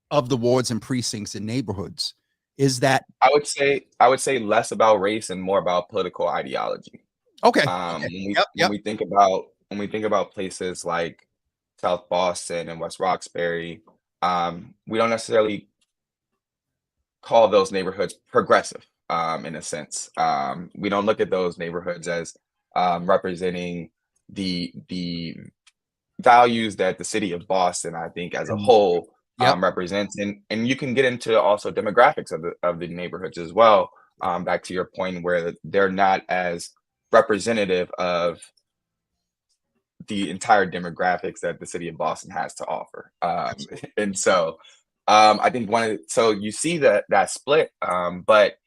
of the wards and precincts and neighborhoods? Is that I would say less about race and more about political ideology. okay? When we think about places like South Boston and West Roxbury, we don't necessarily call those neighborhoods progressive, in a sense. We don't look at those neighborhoods as representing the values that the city of Boston, I think, as a whole, represents. And you can get into also demographics of the neighborhoods as well. Back to your point, where they're not as representative of the entire demographics that the city of Boston has to offer. And so I think so you see that split. But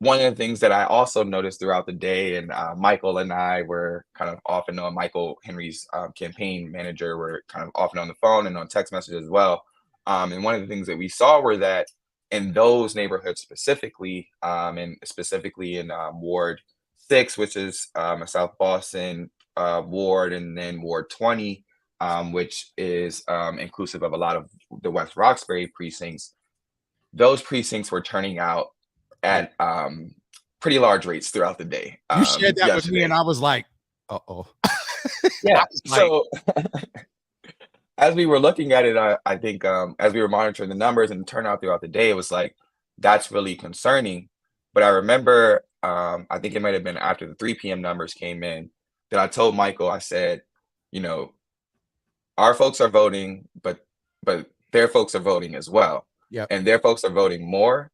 one of the things that I also noticed throughout the day, and Michael and I were kind of off and on, Michael Henry's campaign manager, were kind of off and on the phone and on text messages as well. And one of the things that we saw were that in those neighborhoods specifically, and specifically in Ward 6, which is a South Boston ward, and then Ward 20, which is inclusive of a lot of the West Roxbury precincts, those precincts were turning out at pretty large rates throughout the day. You shared that yesterday with me, and I was like, "Uh-oh." Yeah. So as we were looking at it, I think as we were monitoring the numbers and turnout throughout the day, it was like, that's really concerning. But I remember, I think it might have been after the 3 p.m. numbers came in, that I told Michael, I said, our folks are voting, but their folks are voting as well. Yeah. And their folks are voting more.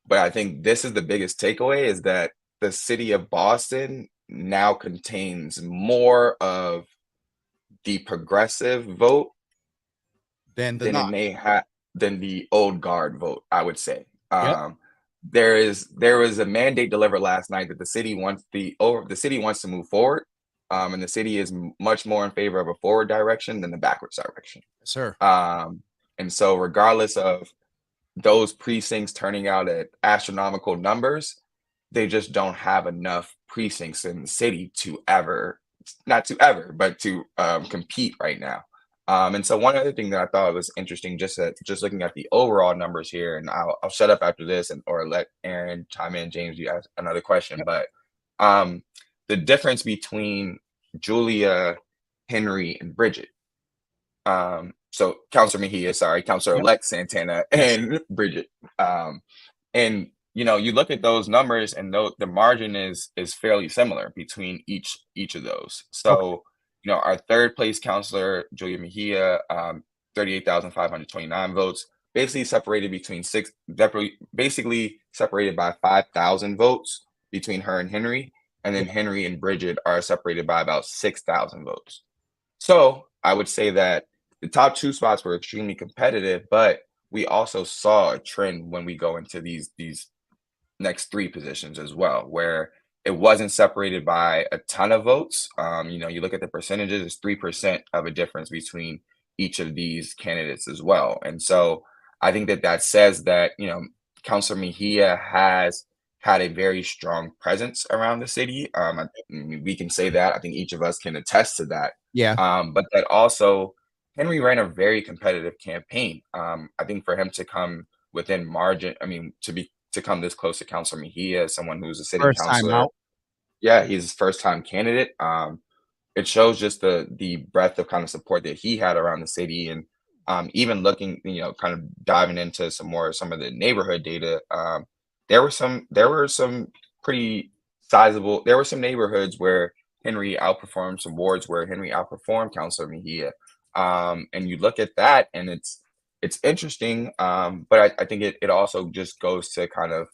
But I think this is the biggest takeaway, is that the city of Boston now contains more of the progressive vote than the old guard vote, I would say. There was a mandate delivered last night that the city wants to move forward, and the city is much more in favor of a forward direction than the backwards direction. Yes, sir. And so regardless of those precincts turning out at astronomical numbers, they just don't have enough precincts in the city to compete right now. And so one other thing that I thought was interesting, just looking at the overall numbers here, and I'll shut up after this or let Aaron chime in. James, you ask another question, but the difference between Julia, Henry, and Bridget. So Councilor Mejia, Councilor-elect Santana, and Bridget. And you look at those numbers, and the margin is fairly similar between each of those. So our third place councilor, Julia Mejia, 38,529 votes, basically separated by 5,000 votes between her and Henry, and then Henry and Bridget are separated by about 6,000 votes. So I would say that the top 2 spots were extremely competitive, but we also saw a trend when we go into these next 3 positions as well, where it wasn't separated by a ton of votes. You look at the percentages, it's 3% of a difference between each of these candidates as well. And so I think that says that, Councilor Mejia has had a very strong presence around the city. We can say that. I think each of us can attest to that. Yeah. But that also, Henry ran a very competitive campaign. I think for him to come within margin, to come this close to Councilor Mejia, someone who's a city councilor. Yeah, he's his first time candidate. It shows just the breadth of kind of support that he had around the city. And even looking, kind of diving into some of the neighborhood data, there were some pretty sizable, there were some neighborhoods where Henry outperformed, some wards where Henry outperformed Councilor Mejia. And you look at that, and it's interesting, but I think it also just goes to kind of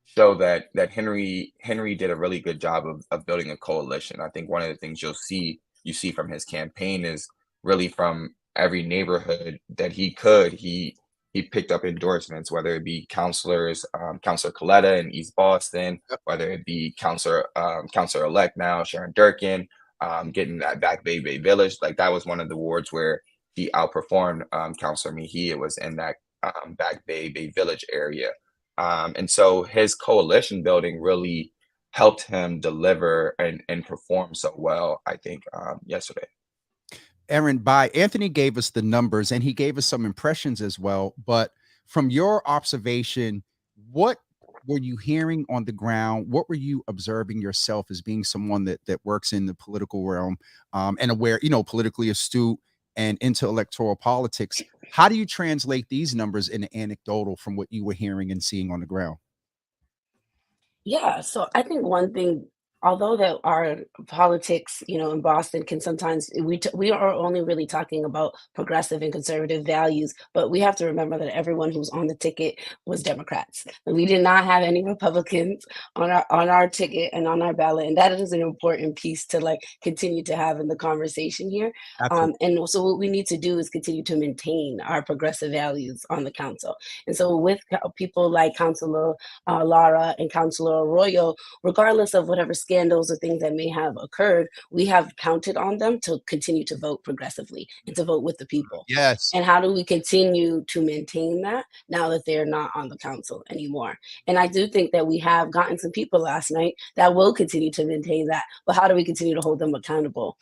show that Henry did a really good job of building a coalition. I think one of the things you you see from his campaign is really from every neighborhood that he could, he picked up endorsements, whether it be counselors, Counselor Coletta in East Boston, whether it be Counselor-elect now, Sharon Durkin, getting that Back Bay Village. Like that was one of the wards where he outperformed Counselor Mejia. It was in that Back Bay Village area. And so his coalition building really helped him deliver and perform so well, I think, yesterday. Aaron, Anthony gave us the numbers and he gave us some impressions as well. But from your observation, what were you hearing on the ground? What were you observing yourself as being someone that works in the political realm and aware, politically astute and into electoral politics? How do you translate these numbers into anecdotal from what you were hearing and seeing on the ground? Yeah, so I think one thing, although that our politics, in Boston can sometimes we are only really talking about progressive and conservative values, but we have to remember that everyone who's on the ticket was Democrats. And we did not have any Republicans on our ticket and on our ballot, and that is an important piece to like continue to have in the conversation here. Absolutely. And so what we need to do is continue to maintain our progressive values on the council. And so with people like Councilor Lara and Councilor Arroyo, regardless of whatever scandals or things that may have occurred, we have counted on them to continue to vote progressively and to vote with the people. Yes. And how do we continue to maintain that now that they're not on the council anymore? And I do think that we have gotten some people last night that will continue to maintain that. But how do we continue to hold them accountable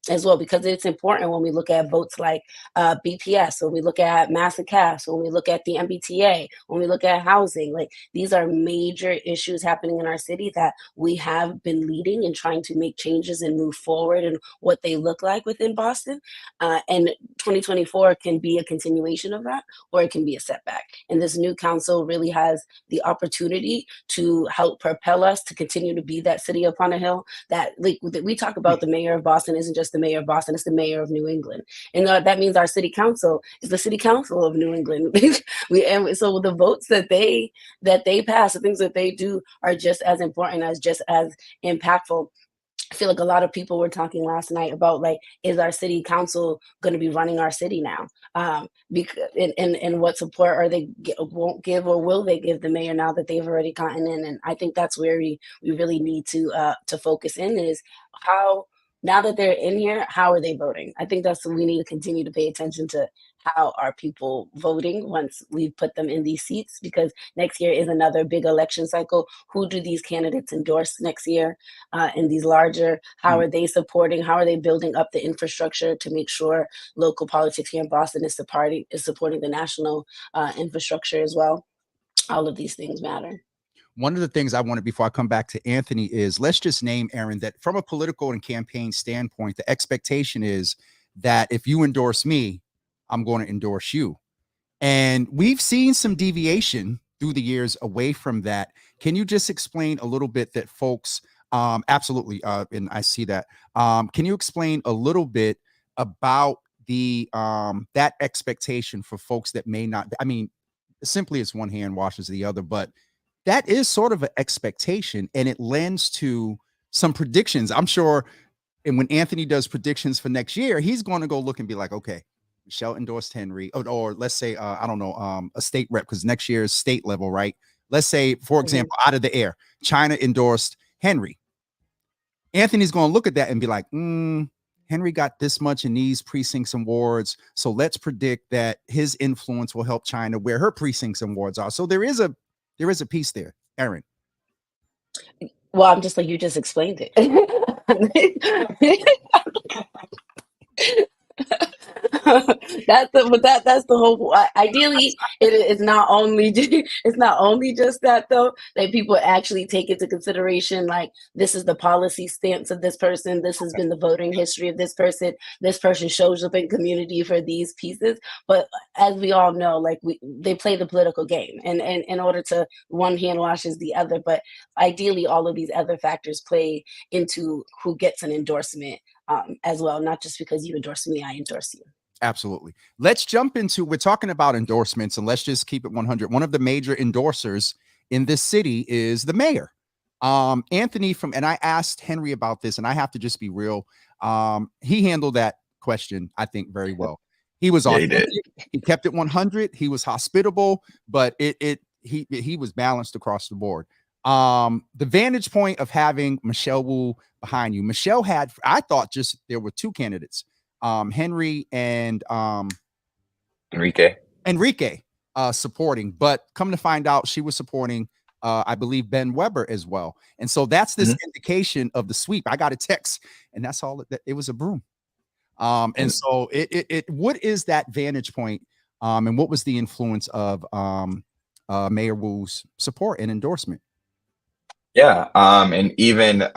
as well? Because it's important when we look at votes like BPS, when we look at Mass and Cass, when we look at the MBTA, when we look at housing, like these are major issues happening in our city that we have been leading and trying to make changes and move forward and what they look like within Boston. And 2024 can be a continuation of that, or it can be a setback. And this new council really has the opportunity to help propel us to continue to be that city upon a hill that, like, we talk about the mayor of Boston isn't just the mayor of Boston, it's the mayor of New England. And that means our city council is the city council of New England. And so the votes that they pass, the things that they do are just as important, just as impactful. I feel like a lot of people were talking last night about like, is our city council going to be running our city now? Because and what support are they won't give, or will they give the mayor now that they've already gotten in? And I think that's where we really need to focus in, is how, now that they're in here, how are they voting? I think that's what we need to continue to pay attention to. How are people voting once we put them in these seats? Because next year is another big election cycle. Who do these candidates endorse next year in these larger? How are they supporting? How are they building up the infrastructure to make sure local politics here in Boston is supporting the national infrastructure as well? All of these things matter. One of the things I wanted before I come back to Anthony is, let's just name, Aaron, that from a political and campaign standpoint, the expectation is that if you endorse me, I'm going to endorse you. And we've seen some deviation through the years away from that. Can you just explain a little bit that folks, absolutely, and I see that. Can you explain a little bit about the that expectation for folks that may not, I mean, simply it's one hand washes the other, but that is sort of an expectation, and it lends to some predictions, I'm sure. And when Anthony does predictions for next year, he's going to go look and be like, okay, Michelle endorsed Henry, or let's say, I don't know, a state rep, because next year is state level, right? Let's say, for example, out of the air, China endorsed Henry. Anthony's going to look at that and be like, Henry got this much in these precincts and wards, so let's predict that his influence will help China where her precincts and wards are. So there is a piece there, Aaron. Well, I'm just like, you just explained it. That's the whole. Ideally, it's not only just that, though, that people actually take into consideration, like, this is the policy stance of this person, this has been the voting history of this person shows up in community for these pieces. But as we all know, like, they play the political game, and in order to, one hand washes the other. But ideally, all of these other factors play into who gets an endorsement as well, not just because you endorse me, I endorse you. Absolutely. Let's jump into, we're talking about endorsements, and let's just keep it 100. One of the major endorsers in this city is the mayor. Anthony and I asked Henry about this, and I have to just be real. He handled that question, I think, very well. He was authentic. He kept it 100. He was hospitable, but he was balanced across the board. The vantage point of having Michelle Wu behind you. Michelle had, I thought just there were two candidates, Henry and Enrique supporting, but come to find out she was supporting I believe Ben Weber as well. And so that's this indication of the sweep. I got a text and that's all it was, a broom. And so what is that vantage point? And what was the influence of Mayor Wu's support and endorsement? Yeah, and even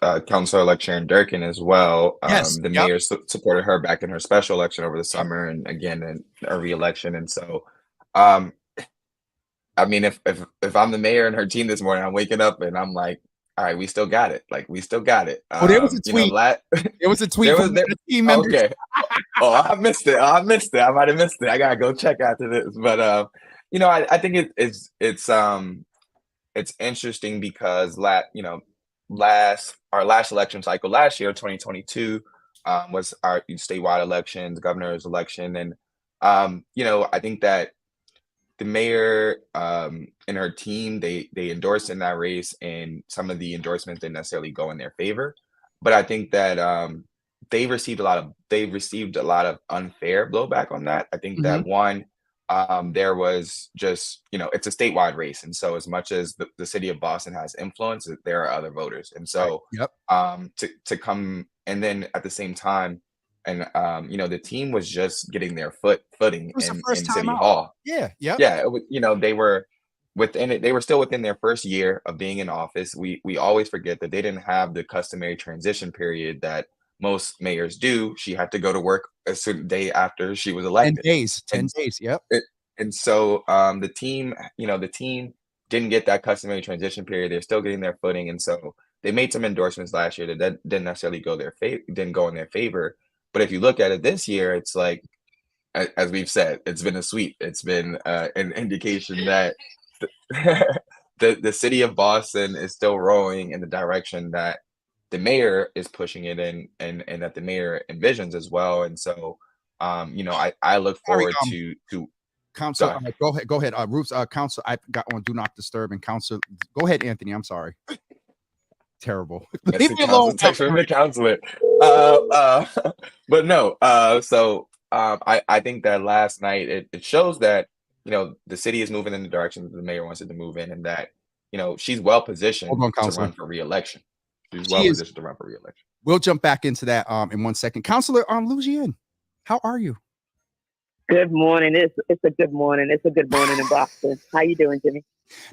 Councilor-elect Sharon Durkin as well. The mayor supported her back in her special election over the summer, and again in a re-election. And so, I mean, if I'm the mayor and her team this morning, I'm waking up and I'm like, all right, we still got it. Like, we still got it. There was a tweet. There was a tweet from the team members. Okay. Oh, I missed it. I might have missed it. I gotta go check after this. But I think it's interesting because our last election cycle last year, 2022, was our statewide elections, governor's election, and I think that the mayor and her team, they endorsed in that race, and some of the endorsements didn't necessarily go in their favor. But I think that they received a lot of unfair blowback on that. I think that one, there was just, it's a statewide race. And so as much as the city of Boston has influence, there are other voters. And so to come, and then at the same time, and the team was just getting their footing in City Hall. Yeah. They were within it. They were still within their first year of being in office. We always forget that they didn't have the customary transition period that most mayors do. She had to go to work as soon day after she was elected. 10 days. Yep. And so the team didn't get that customary transition period. They're still getting their footing, and so they made some endorsements last year that didn't necessarily go in their favor. But if you look at it this year, it's like, as we've said, it's been a sweep. It's been an indication that the city of Boston is still rowing in the direction that the mayor is pushing it in, and that the mayor envisions as well. And so, I look forward to Council. Go ahead. Ruth's council. I got on Do Not Disturb, and council. Go ahead, Anthony. I'm sorry. Terrible. Leave me alone. Text from the counselor. But no. So I think that last night it shows that the city is moving in the direction that the mayor wants it to move in, and that she's well positioned to run for re-election. She's well positioned to run for re-election. We'll jump back into that in 1 second. Councilor Lucian, how are you? Good morning. It's a good morning. It's a good morning in Boston. How you doing, Jimmy?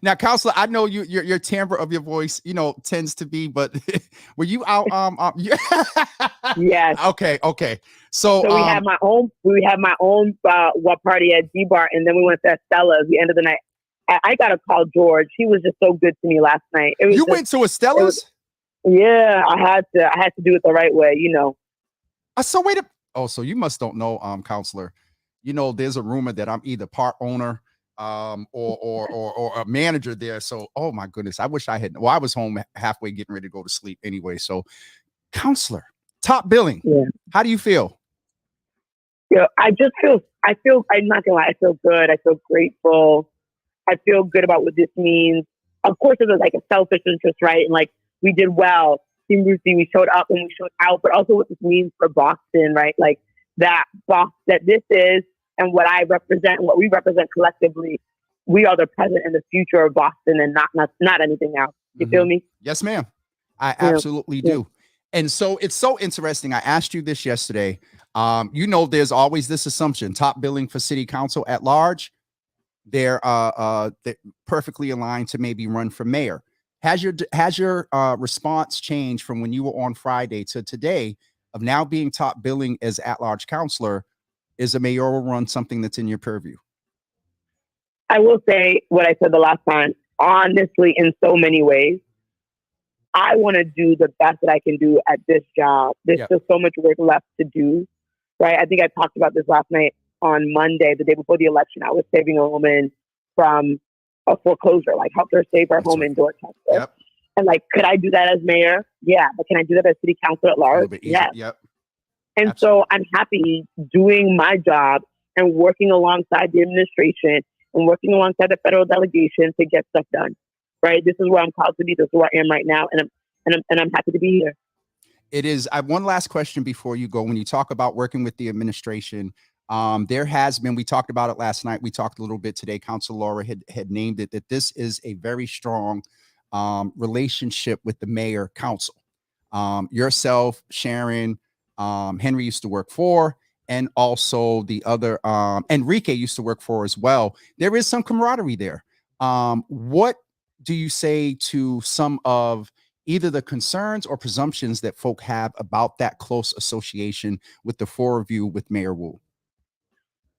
Now, Counselor, I know your timbre of your voice, tends to be, but were you out? Yes. Okay. So we had my own what party at G Bar, and then we went to Stella's the end of the night. I got to call George. He was just so good to me last night. You went to a Stella's? Yeah, I had to do it the right way, So you must don't know, Counselor. There's a rumor that I'm either part owner or a manager there. So, oh my goodness, I wish I had. Well, I was home halfway getting ready to go to sleep anyway. So, Counselor, top billing. Yeah. How do you feel? Yeah, I feel, I'm not gonna lie, I feel good. I feel grateful. I feel good about what this means. Of course, it was like a selfish interest, right? And like, we did well. Team Ruthie, we showed up and we showed out, but also what this means for Boston, right? Like that this is, and what I represent and what we represent collectively, we are the present and the future of Boston, and not anything else. You feel me? Yes, ma'am. I absolutely do. And so it's so interesting. I asked you this yesterday. There's always this assumption: top billing for city council at large, they're perfectly aligned to maybe run for mayor. Has your response changed from when you were on Friday to today of now being top billing as at-large counselor? Is a mayoral run something that's in your purview? I will say what I said the last time. Honestly, in so many ways, I want to do the best that I can do at this job. There's still so much work left to do, right? I think I talked about this last night on Monday, the day before the election. I was saving a woman from a foreclosure, like helped her save her home in Dorchester. And like, could I do that as mayor? Yeah. But can I do that as city council at A little large? bit easier. Yes. Yep. And Absolutely. so I'm happy doing my job and working alongside the administration and working alongside the federal delegation to get stuff done. Right. This is where I'm called to be. This is where I am right now. And I'm happy to be here. It is. I have one last question before you go. When you talk about working with the administration, there has been, we talked about it last night. We talked a little bit today. Council Laura had named it, that this is a very strong relationship with the mayor council. Yourself, Sharon, Henry used to work for, and also the other, Enrique used to work for as well. There is some camaraderie there. What do you say to some of either the concerns or presumptions that folk have about that close association with the four of you with Mayor Wu?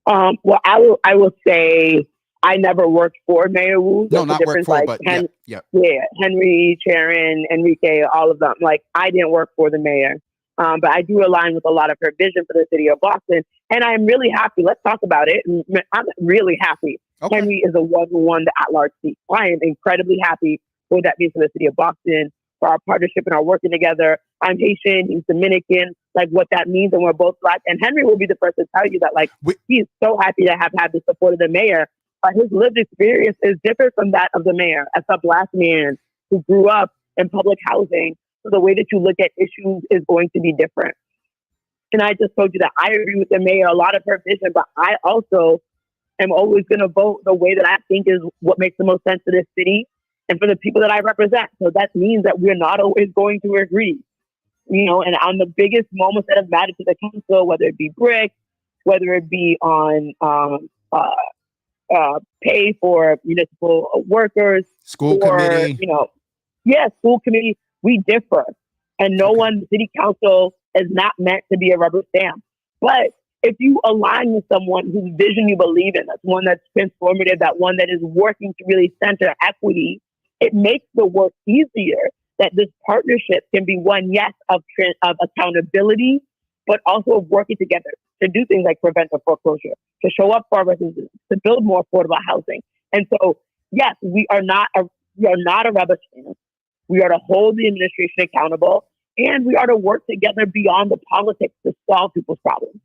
Well, I will say I never worked for Mayor Wu. No, not work for, but yeah. Henry, Sharon, Enrique, all of them. Like, I didn't work for the mayor, but I do align with a lot of her vision for the city of Boston, and I'm really happy. Let's talk about it. I'm really happy. Okay. Henry is the one who won the at-large seat. I am incredibly happy for what that means for the city of Boston, for our partnership and our working together. I'm Haitian, he's Dominican, like what that means, and we're both Black. And Henry will be the first to tell you that, like, he's so happy to have had the support of the mayor, but his lived experience is different from that of the mayor as a Black man who grew up in public housing. So the way that you look at issues is going to be different. And I just told you that I agree with the mayor, a lot of her vision, but I also am always going to vote the way that I think is what makes the most sense to this city and for the people that I represent. So that means that we're not always going to agree, you know, and on the biggest moments that have mattered to the council, whether it be BRIC, whether it be on pay for municipal workers, school committee, school committee, we differ. And no one, city council is not meant to be a rubber stamp. But if you align with someone whose vision you believe in, that's one that's transformative, that one that is working to really center equity, it makes the work easier. That this partnership can be one, yes, of accountability, but also of working together to do things like prevent the foreclosure, to show up for our residents, to build more affordable housing. And so, yes, we are not a rubber stamp. We are to hold the administration accountable, and we are to work together beyond the politics to solve people's problems.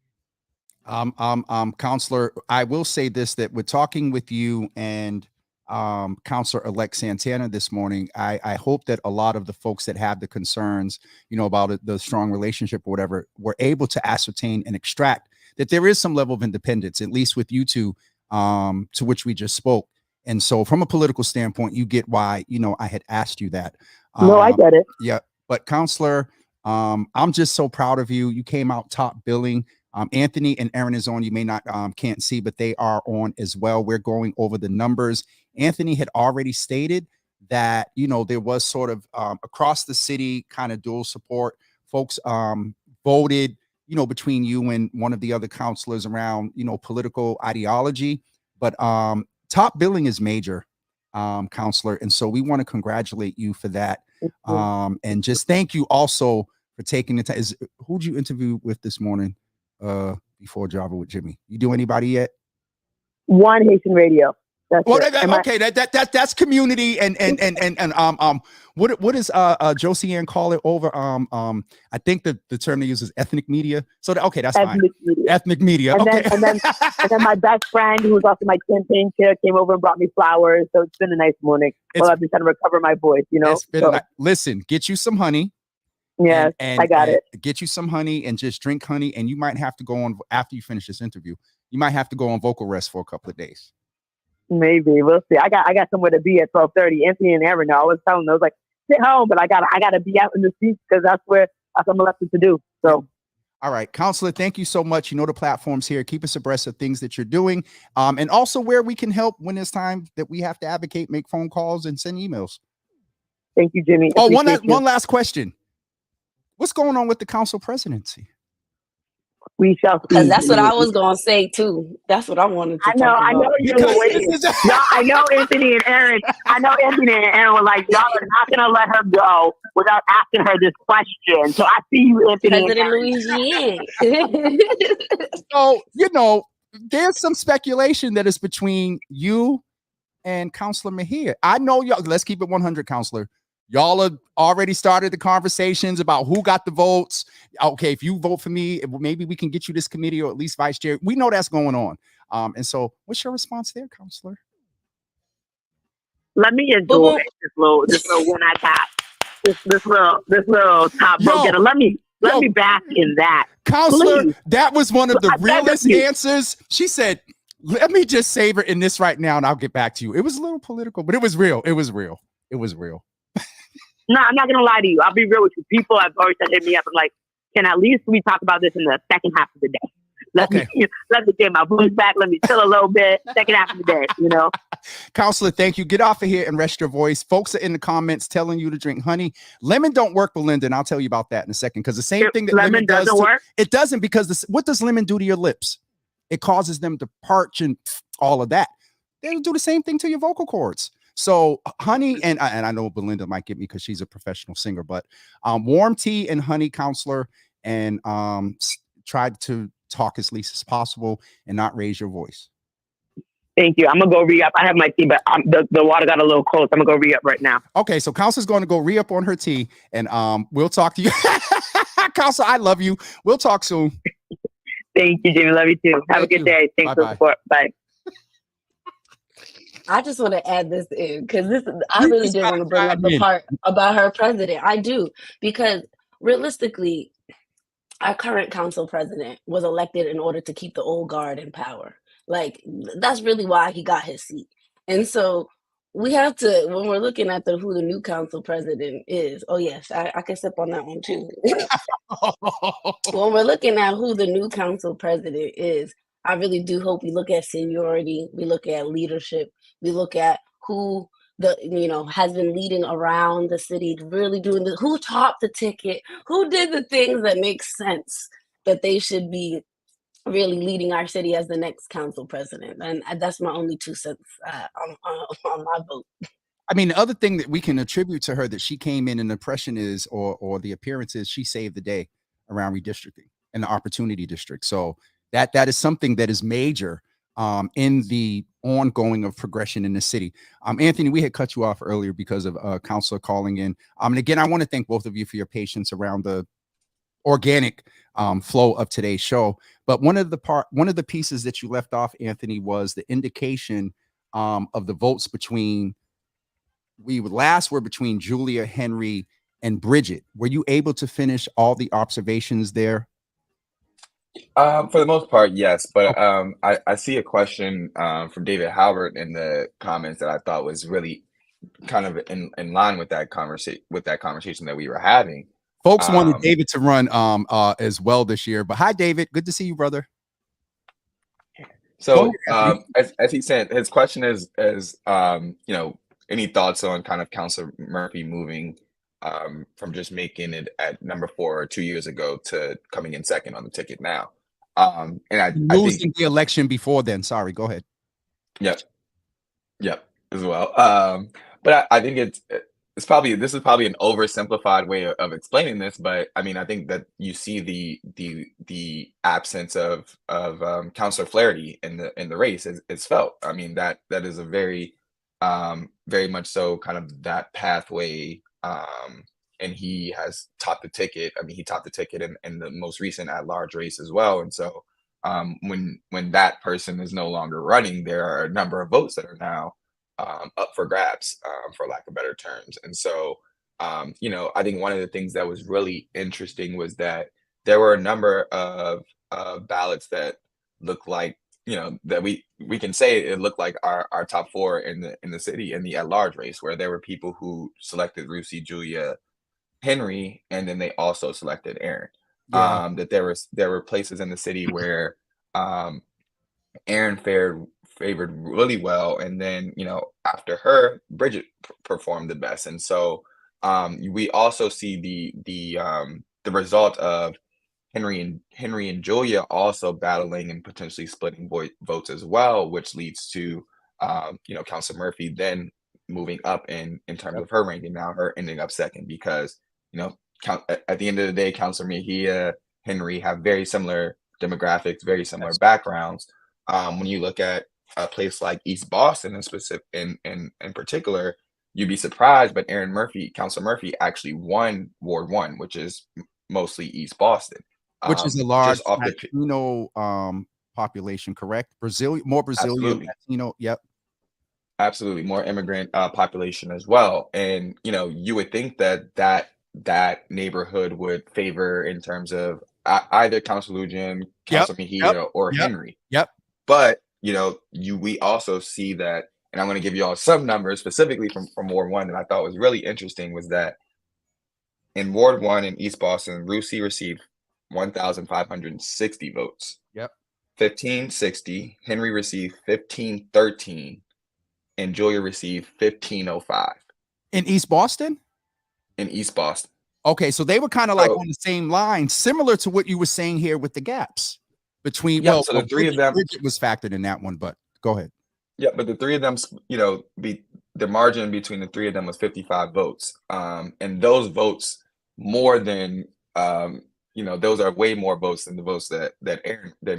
Counselor, I will say this, that we're talking with you and Counselor-elect Santana this morning. I hope that a lot of the folks that have the concerns, about the strong relationship or whatever, were able to ascertain and extract that there is some level of independence, at least with you two, to which we just spoke. And so from a political standpoint, you get why, I had asked you that. No, I get it. Yeah. But Counselor, I'm just so proud of you. You came out top billing. Anthony and Aaron is on. You may not can't see, but they are on as well. We're going over the numbers. Anthony had already stated that, there was sort of across the city kind of dual support. Folks voted, between you and one of the other counselors around, political ideology. But top billing is major, Counselor. And so we want to congratulate you for that. And just thank you also for taking the time. Who'd you interview with this morning before Java with Jimmy? You do anybody yet? One Haitian radio. That's that's community and what does Josie Ann call it over? I think the term they use is ethnic media. So that's ethnic fine. Media. Ethnic media. And okay. Then my best friend, who was also my campaign chair, came over and brought me flowers. So it's been a nice morning. I've been trying to recover my voice. Listen, get you some honey. Yes, I got it. Get you some honey and just drink honey. And you might have to go on after you finish this interview. You might have to go on vocal rest for a couple of days. Maybe we'll see. I got somewhere to be at 12:30. Anthony and Aaron, I was telling them, I was like, sit home, but I gotta be out in the streets because that's what I'm elected to do. So, all right, Counselor, thank you so much. The platform's here. Keep us abreast of things that you're doing, and also where we can help when it's time that we have to advocate, make phone calls, and send emails. Thank you, Jimmy. Oh, one last question. What's going on with the council presidency? We shall see. Because that's what I was going to say, too. That's what I wanted to talk about. I know you were waiting. I know Anthony and Aaron. Were like, y'all are not going to let her go without asking her this question. So I see you, Anthony. President Louisiana. So, there's some speculation that is between you and Counselor Mejia. I know y'all, let's keep it 100, Counselor. Y'all have already started the conversations about who got the votes. Okay, if you vote for me, maybe we can get you this committee or at least vice chair. We know that's going on. And so what's your response there, Counselor? Let me adore this little one I got. This little top vote getter. Let me bask in that. Counselor, please. that was one of the realest answers. She said, let me just savor in this right now and I'll get back to you. It was a little political, but it was real. It was real. It was real. No, I'm not going to lie to you. I'll be real with you. People have always said, hit me up. I'm like, can at least we talk about this in the second half of the day? Let me get my voice back. Let me chill a little bit. Second half of the day, you know? Counselor, thank you. Get off of here and rest your voice. Folks are in the comments telling you to drink honey. Lemon don't work, Belinda, and I'll tell you about that in a second. Because the same thing that lemon doesn't work. It doesn't, because what does lemon do to your lips? It causes them to parch and all of that. They'll do the same thing to your vocal cords. So honey, and I know Belinda might get me because she's a professional singer, but warm tea and honey, Counselor, and try to talk as least as possible and not raise your voice. Thank you. I'm gonna go re-up. I have my tea, but the water got a little cold, so I'm gonna go re-up right now. Okay, so Counselor's going to go re-up on her tea, and we'll talk to you. Counselor, I love you. We'll talk soon. Thank you, Jimmy. Love you too. Have a good day. Thanks for the support. Bye. I just want to add this in because I really did want to bring up the part about her president. I do, because realistically, our current council president was elected in order to keep the old guard in power. Like, that's really why he got his seat. And so we have to, when we're looking at who the new council president is, oh yes, I can sip on that one too. When we're looking at who the new council president is, I really do hope we look at seniority, we look at leadership, we look at who has been leading around the city, really doing who topped the ticket, who did the things that make sense that they should be really leading our city as the next council president. And that's my only 2 cents on my vote. I mean, the other thing that we can attribute to her that she came in, and the impression is, or the appearance is, she saved the day around redistricting and the opportunity district. So that is something that is major in the ongoing of progression in the city. Anthony, we had cut you off earlier because of Counselor calling in. And again, I want to thank both of you for your patience around the organic flow of today's show. But one of the pieces that you left off, Anthony, was the indication of the votes between between Julia, Henry, and Bridget. Were you able to finish all the observations there? For the most part, yes. But I see a question from David Halbert in the comments that I thought was really kind of in line with that conversation that we were having. Folks wanted David to run as well this year. But hi, David. Good to see you, brother. So as he said, his question is any thoughts on kind of Councilor Murphy moving from just making it at number 4 2 years ago to coming in second on the ticket now. And I think the election before then. Sorry, go ahead. Yep, as well. But I think this is probably an oversimplified way of explaining this. But I mean, I think that you see the absence of Councilor Flaherty in the race is felt. I mean, that is a very much so kind of that pathway. And he has topped the ticket. I mean, he topped the ticket in the most recent at-large race as well. And so when that person is no longer running, there are a number of votes that are now up for grabs, for lack of better terms. And so, I think one of the things that was really interesting was that there were a number of ballots that looked like, that we can say it looked like our top 4 in the city in the at-large race, where there were people who selected Ruthie, Julia, Henry, and then they also selected Aaron. Yeah. That there were places in the city where Aaron favored really well, and then after her, Bridget performed the best. And so we also see the result of Henry and Julia also battling and potentially splitting votes as well, which leads to Councilor Murphy then moving up in terms of her ranking, now her ending up second, because at the end of the day, Councilor Mejia, Henry have very similar demographics, very similar backgrounds. When you look at a place like East Boston in particular, you'd be surprised, but Councilor Murphy actually won Ward 1, which is mostly East Boston. Which is a large Just off the Latino population, correct? More Brazilian, absolutely. Latino. Yep. Absolutely, more immigrant population as well. And you would think that neighborhood would favor in terms of either Council Lujan, Yep. Council Mejia, or Yep. Henry. Yep. But we also see that, and I'm going to give you all some numbers specifically from Ward 1 that I thought was really interesting, was that in Ward 1 in East Boston, Rusi received 1,560 votes. Yep. 1560. Henry received 1513. And Julia received 1505 in East Boston. In East Boston. Okay, so they were kind of like on the same line, similar to what you were saying here with the gaps between. Yeah, so the three of them, Bridget was factored in that one, but go ahead. Yeah, but the three of them, the margin between the three of them was 55 votes, and those votes more than those are way more votes than the votes that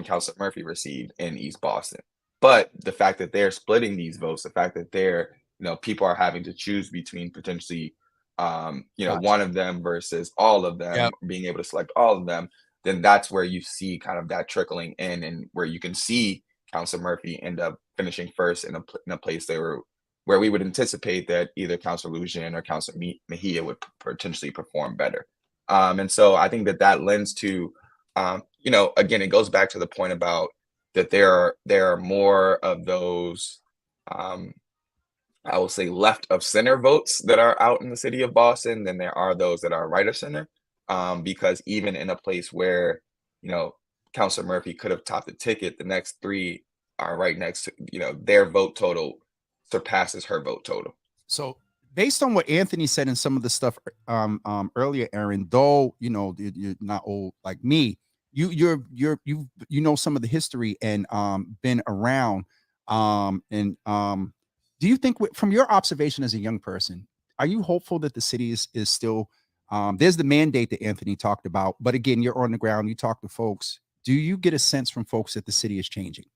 Councilor Murphy received in East Boston. But the fact that they're splitting these votes, the fact that people are having to choose between potentially, gotcha, one of them versus all of them, being able to select all of them, then that's where you see kind of that trickling in, and where you can see Councilor Murphy end up finishing first in a place where we would anticipate that either Councilor Lujan or Councilor Mejia would potentially perform better. And so I think that lends to, again, it goes back to the point about that there are more of those, I will say, left of center votes that are out in the city of Boston than there are those that are right of center. Because even in a place where, Councilor Murphy could have topped the ticket, the next three are right next to, their vote total surpasses her vote total. So based on what Anthony said and some of the stuff earlier, Aaron, though, you're not old like me, you know some of the history and been around. Do you think, from your observation as a young person, are you hopeful that the city is still there's the mandate that Anthony talked about, but again, you're on the ground, you talk to folks. Do you get a sense from folks that the city is changing?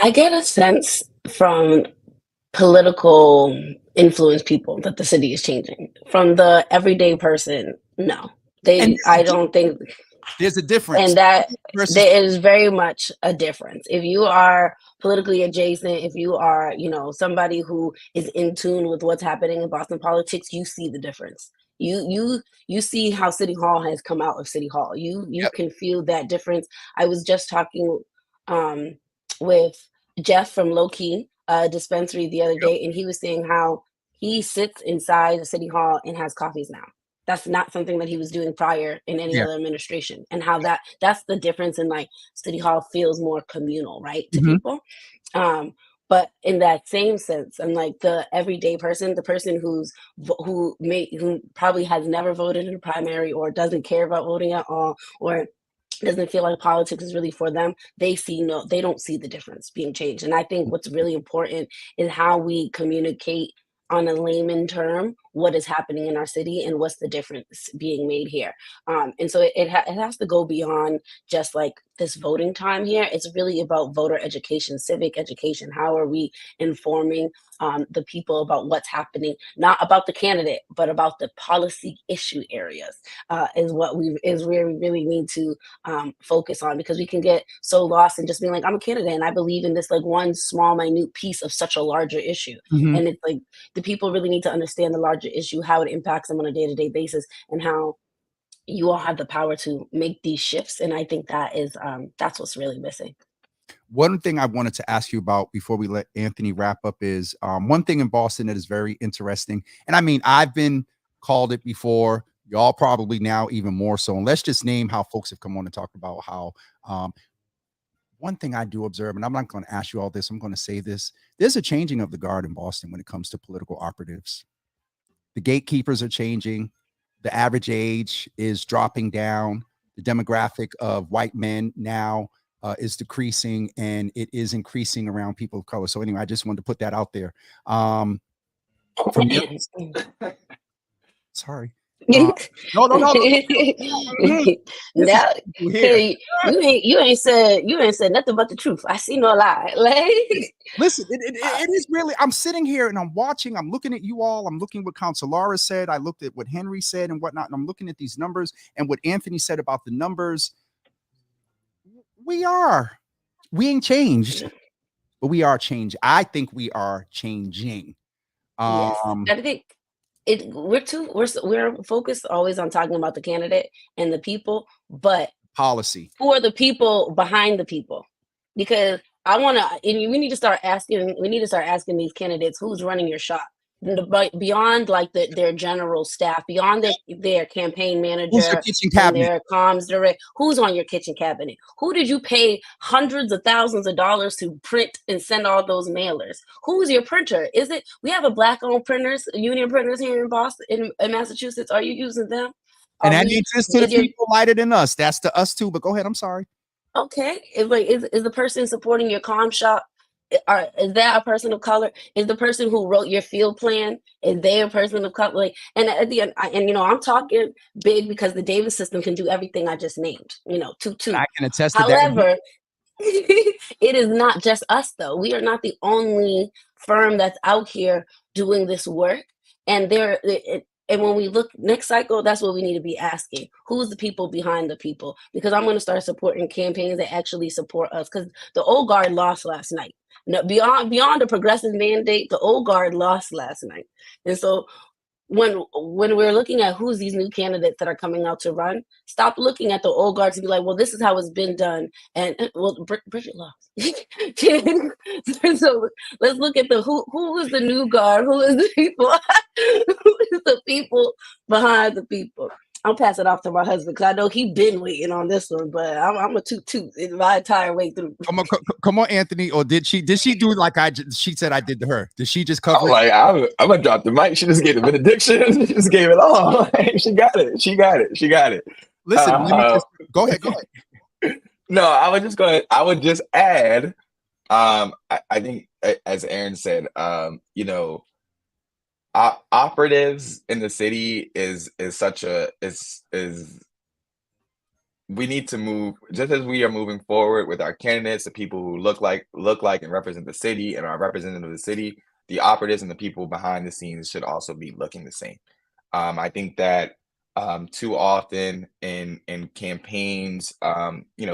I get a sense from political influence people that the city is changing. From the everyday person, no. I don't think there's a difference. And that there is very much a difference. If you are politically adjacent, if you are, somebody who is in tune with what's happening in Boston politics, you see the difference. You see how City Hall has come out of City Hall. You can feel that difference. I was just talking with Jeff from Low Key Dispensary the other day, and he was saying how he sits inside the City Hall and has coffees now. That's not something that he was doing prior in any other administration, and how that's the difference in, like, City Hall feels more communal, right, to people. But in that same sense, I'm like, the everyday person, the person who probably has never voted in a primary or doesn't care about voting at all, or doesn't feel like politics is really for them, they don't see the difference being changed. And I think what's really important is how we communicate on a layman term what is happening in our city and what's the difference being made here. And so it has to go beyond just like this voting time here. It's really about voter education, civic education. How are we informing the people about what's happening, not about the candidate, but about the policy issue areas is where we really need to focus on, because we can get so lost in just being like, I'm a candidate and I believe in this like one small, minute piece of such a larger issue. And it's like, the people really need to understand the larger issue, how it impacts them on a day-to-day basis, and how you all have the power to make these shifts. And I think that's what's really missing. One thing I wanted to ask you about before we let Anthony wrap up is one thing in Boston that is very interesting. And I mean, I've been called it before, y'all probably now even more so. And let's just name how folks have come on and talked about how one thing I do observe, and I'm not going to ask you all this, I'm going to say this. There's a changing of the guard in Boston when it comes to political operatives. The gatekeepers are changing. The average age is dropping down. The demographic of white men now is decreasing, and it is increasing around people of color. So anyway, I just wanted to put that out there. Sorry. No, no, no, no. Now, Here. you ain't said nothing but the truth. I see no lie. Like, Listen, it is really. I'm sitting here and I'm watching. I'm looking at you all. I'm looking what Council Laura said. I looked at what Henry said and whatnot. And I'm looking at these numbers and what Anthony said about the numbers. We ain't changed, but we are changed. I think we are changing. yes, I think we're focused always on talking about the candidate and the people, but Policy. for the people behind the people, because we need to start asking these candidates who's running your shop, beyond like their general staff, beyond their campaign Who's your manager kitchen and cabinet? their comms direct. Who's on your kitchen cabinet? Who did you pay hundreds of thousands of dollars to print and send all those mailers? Who's your printer? We have a black-owned printers, union printers here in Boston, in Massachusetts. Are you using them? And that ain't just to the people lighter than us. That's to us too. But go ahead. I'm sorry. Okay. Is the person supporting your comm shop? Is that a person of color? Is the person who wrote your field plan, is they a person of color? Like, and at the end, I'm talking big because the Davis system can do everything I just named. Two. I can attest to that. However, it is not just us though. We are not the only firm that's out here doing this work. And when we look next cycle, that's what we need to be asking. Who's the people behind the people? Because I'm going to start supporting campaigns that actually support us. Because the old guard lost last night. No, beyond the progressive mandate, the old guard lost last night. And so when we're looking at who's these new candidates that are coming out to run, stop looking at the old guard to be like, well, this is how it's been done. And well, Bridget lost. So let's look at who is the new guard? Who is the people? Who is the people behind the people? I'll pass it off to my husband because I know he's been waiting on this one, but I'm a toot in my entire way through. Come on, Anthony. Or did she do like she said I did to her? Did she just cover it? Like, I'm gonna drop the mic. She just gave the benediction. She just gave it all. She got it. Listen, go ahead. No, I would just add, I think as Aaron said, operatives in the city is we need to move just as we are moving forward with our candidates, the people who look like and represent the city and are representative of the city. The operatives and the people behind the scenes should also be looking the same. I think that too often in campaigns,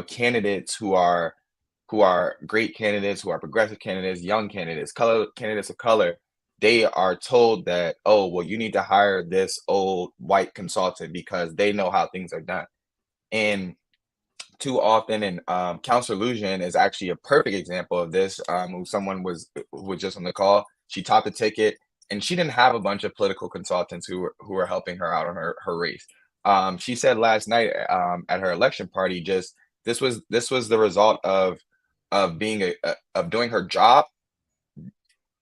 candidates who are great candidates, who are progressive candidates, young candidates, candidates of color, they are told that, oh, well, you need to hire this old white consultant because they know how things are done. And too often, and Councilor Lujan is actually a perfect example of this. Who was just on the call. She topped the ticket, and she didn't have a bunch of political consultants who were helping her out on her race. She said last night at her election party, just this was the result of being of doing her job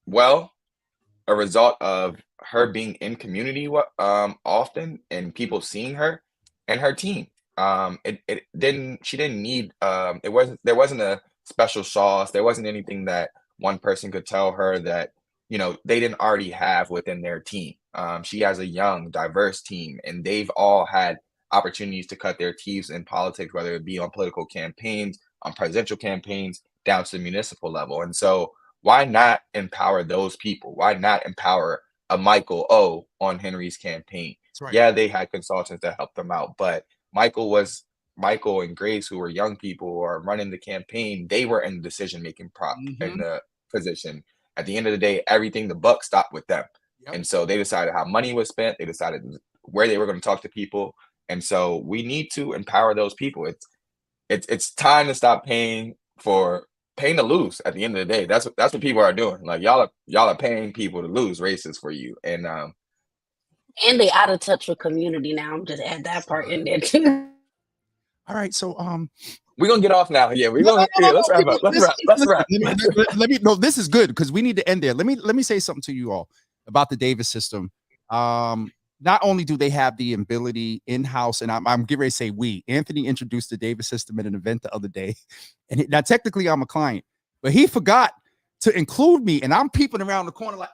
well, a result of her being in community often and people seeing her and her team. She didn't need there wasn't a special sauce. There wasn't anything that one person could tell her that they didn't already have within their team. She has a young, diverse team, and they've all had opportunities to cut their teeth in politics, whether it be on political campaigns, on presidential campaigns, down to the municipal level. And so why not empower those people? Why not empower a Michael O on Henry's campaign? Right. Yeah, they had consultants that helped them out, but Michael and Grace, who were young people who are running the campaign, they were in the decision-making in the position. At the end of the day, the buck stopped with them. Yep. And so they decided how money was spent. They decided where they were going to talk to people. And so we need to empower those people. It's time to stop paying to lose. At the end of the day, that's what people are doing. Like y'all are paying people to lose races for you. And they out of touch with community now. I'm just add that part in there too. All right, so we're gonna get off now. Yeah, let's wrap up. Let's wrap. Let me. No, this is good because we need to end there. Let me say something to you all about the Davis system. Not only do they have the ability in-house, and I'm getting ready to say we. Anthony introduced the Davis system at an event the other day, and now technically I'm a client, but he forgot to include me, and I'm peeping around the corner like.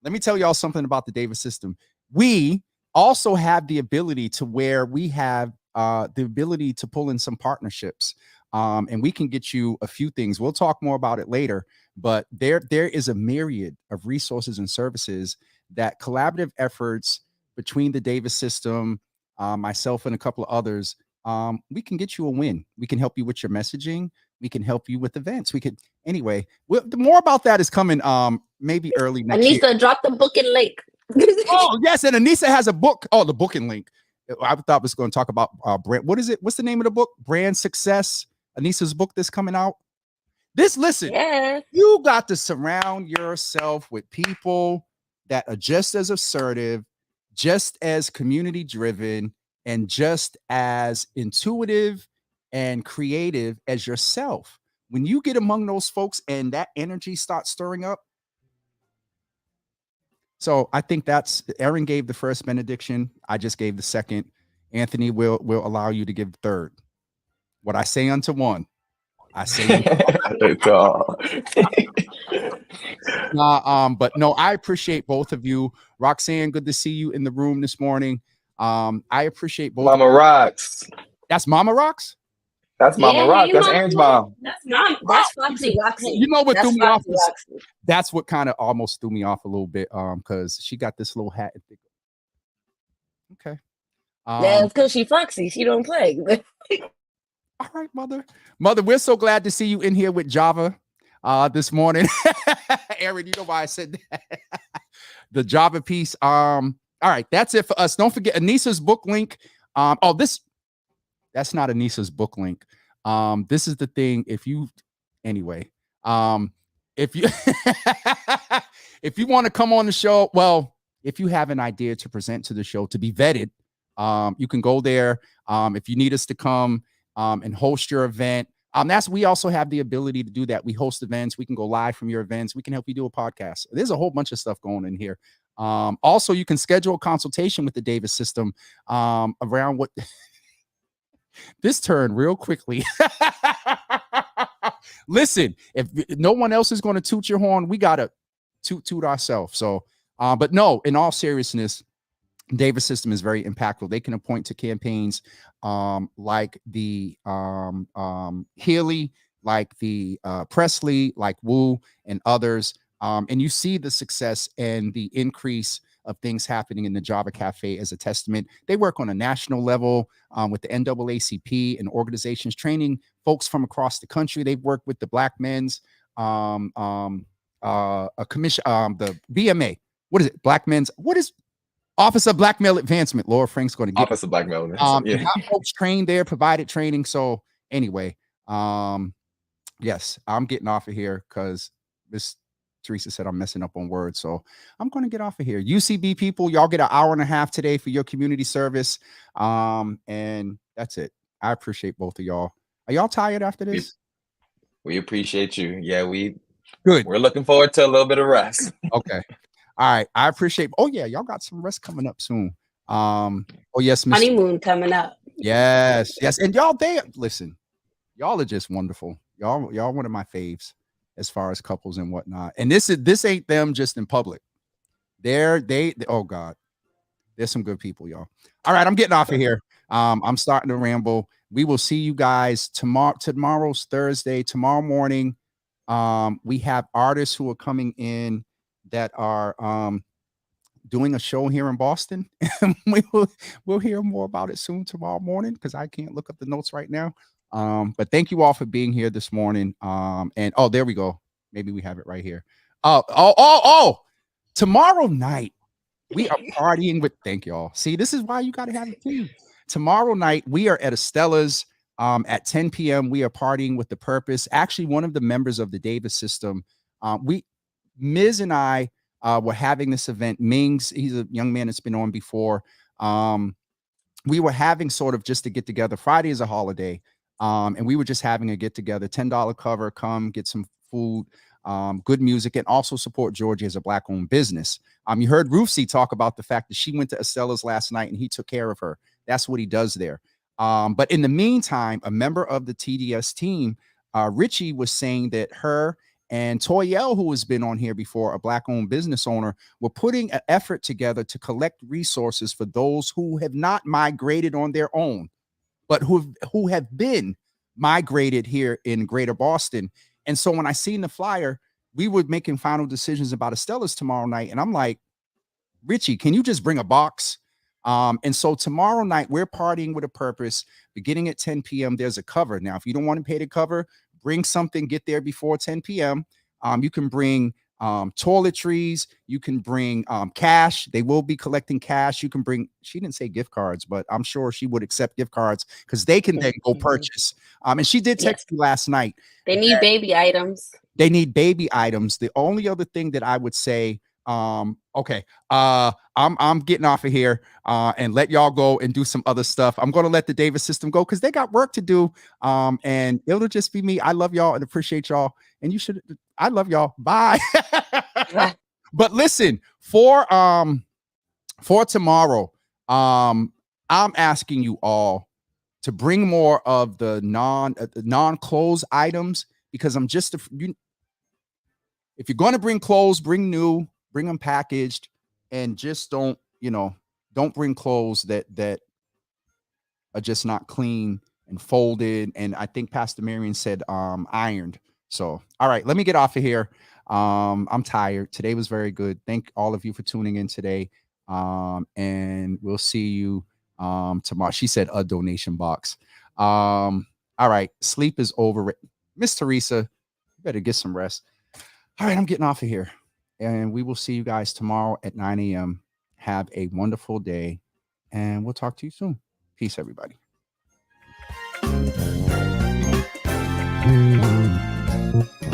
Let me tell y'all something about the Davis system. We also have the ability to where we have the ability to pull in some partnerships. And we can get you a few things. We'll talk more about it later, but there is a myriad of resources and services that collaborative efforts between the Davis system, myself and a couple of others, we can get you a win. We can help you with your messaging. We can help you with events. We could, anyway, more about that is coming maybe early next year. Anissa, drop the booking link. Oh, yes, and Anissa has a book. Oh, the booking link. I thought I was going to talk about brand. What is it? What's the name of the book? Brand Success. Anissa's book that's coming out. Listen, Yes. you got to surround yourself with people that are just as assertive, just as community driven, and just as intuitive and creative as yourself. When you get among those folks and that energy starts stirring up. So I think that's Aaron gave the first benediction. I just gave the second. Anthony will allow you to give the third. What I say unto one, I say It's all. but no, I appreciate both of you. Roxanne, good to see you in the room this morning. I appreciate both. Mama Rocks. That's Mama Rocks? That's Mama Yeah, Rock. hey, That's Mama Aaron's Rock. mom. That's not. That's Foxy Roxy. You know what That's threw me off? Foxy Roxy. That's what kind of almost threw me off a little bit, because she got this little hat. Okay. Yeah, it's because she Foxy. She don't play. All right, mother. We're so glad to see you in here with Java this morning. Aaron, you know why I said that. The Java piece. All right, that's it for us. Don't forget Anissa's book link. That's not Anissa's book link. This is the thing. If you if you if you want to come on the show, well, if you have an idea to present to the show to be vetted, you can go there. If you need us to come and host your event, we also have the ability to do that. We host events. We can go live from your events. We can help you do a podcast. There's a whole bunch of stuff going in here. Also, you can schedule a consultation with the Davis system around what this turned real quickly. Listen, if no one else is going to toot your horn, we got to toot ourselves. So, but no, in all seriousness, Davis system is very impactful. They can appoint to campaigns like the Healy, like the Presley, like Wu and others. And you see the success and the increase of things happening in the Java Cafe as a testament. They work on a national level with the NAACP and organizations training folks from across the country. They've worked with the Black Men's a commission, the BMA. What is it? Black Men's. What is Office of Black Male Advancement? Laura Frank's going to get Office of Black Male Advancement. Yeah. Got folks trained there, provided training. So anyway, yes, I'm getting off of here because Miss Teresa said I'm messing up on words. So I'm going to get off of here. UCB people, y'all get an hour and a half today for your community service. And that's it. I appreciate both of y'all. Are y'all tired after this? We appreciate you. Yeah, good. We're looking forward to a little bit of rest. Okay. All right. I appreciate. Oh yeah, y'all got some rest coming up soon. Oh yes, Miss Honeymoon coming up. Yes. And y'all, listen, y'all are just wonderful. Y'all one of my faves as far as couples and whatnot. And this ain't them just in public. Oh God, there's some good people, y'all. All right, I'm getting off of here. I'm starting to ramble. We will see you guys tomorrow. Tomorrow's Thursday. Tomorrow morning, we have artists who are coming in that are doing a show here in Boston. We'll hear more about it soon tomorrow morning because I can't look up the notes right now. But thank you all for being here this morning. And there we go. Maybe we have it right here. Tomorrow night we are partying with. Thank you all. See, this is why you got to have a team. Tomorrow night we are at Estella's at 10 p.m. We are partying with the Purpose. Actually, one of the members of the Davis system. Ms. and I were having this event. Mings, he's a young man that's been on before. We were having sort of just to get together. Friday is a holiday. And we were just having a get together, $10 cover, come get some food, good music, and also support Georgia as a Black owned business. You heard Roofsy talk about the fact that she went to Estella's last night and he took care of her. That's what he does there. But in the meantime, a member of the TDS team, Richie, was saying that her and Toyel, who has been on here before, a Black-owned business owner, we're putting an effort together to collect resources for those who have not migrated on their own, but who have been migrated here in Greater Boston. And so when I seen the flyer, we were making final decisions about Estella's tomorrow night, and I'm like, Richie, can you just bring a box? And so tomorrow night, we're partying with a purpose. Beginning at 10 p.m., there's a cover. Now, if you don't want to pay the cover, bring something, get there before 10 p.m. You can bring toiletries. You can bring cash. They will be collecting cash. You can bring, she didn't say gift cards, but I'm sure she would accept gift cards because they can then go purchase. And she did text me last night. They need baby items. They need baby items. The only other thing that I would say, okay, I'm getting off of here and let y'all go and do some other stuff. I'm going to let the Davis system go because they got work to do. And it'll just be me. I love y'all and appreciate y'all. And you should, I love y'all. Bye. But listen, for tomorrow, I'm asking you all to bring more of the non-clothes items, because I'm just, if you're going to bring clothes, bring new, bring them packaged, and just don't bring clothes that are just not clean and folded. And I think Pastor Marion said ironed. So, all right, let me get off of here. I'm tired. Today was very good. Thank all of you for tuning in today. And we'll see you tomorrow. She said a donation box. All right, sleep is over. Miss Teresa, you better get some rest. All right, I'm getting off of here. And we will see you guys tomorrow at 9 a.m. Have a wonderful day, and we'll talk to you soon. Peace, everybody.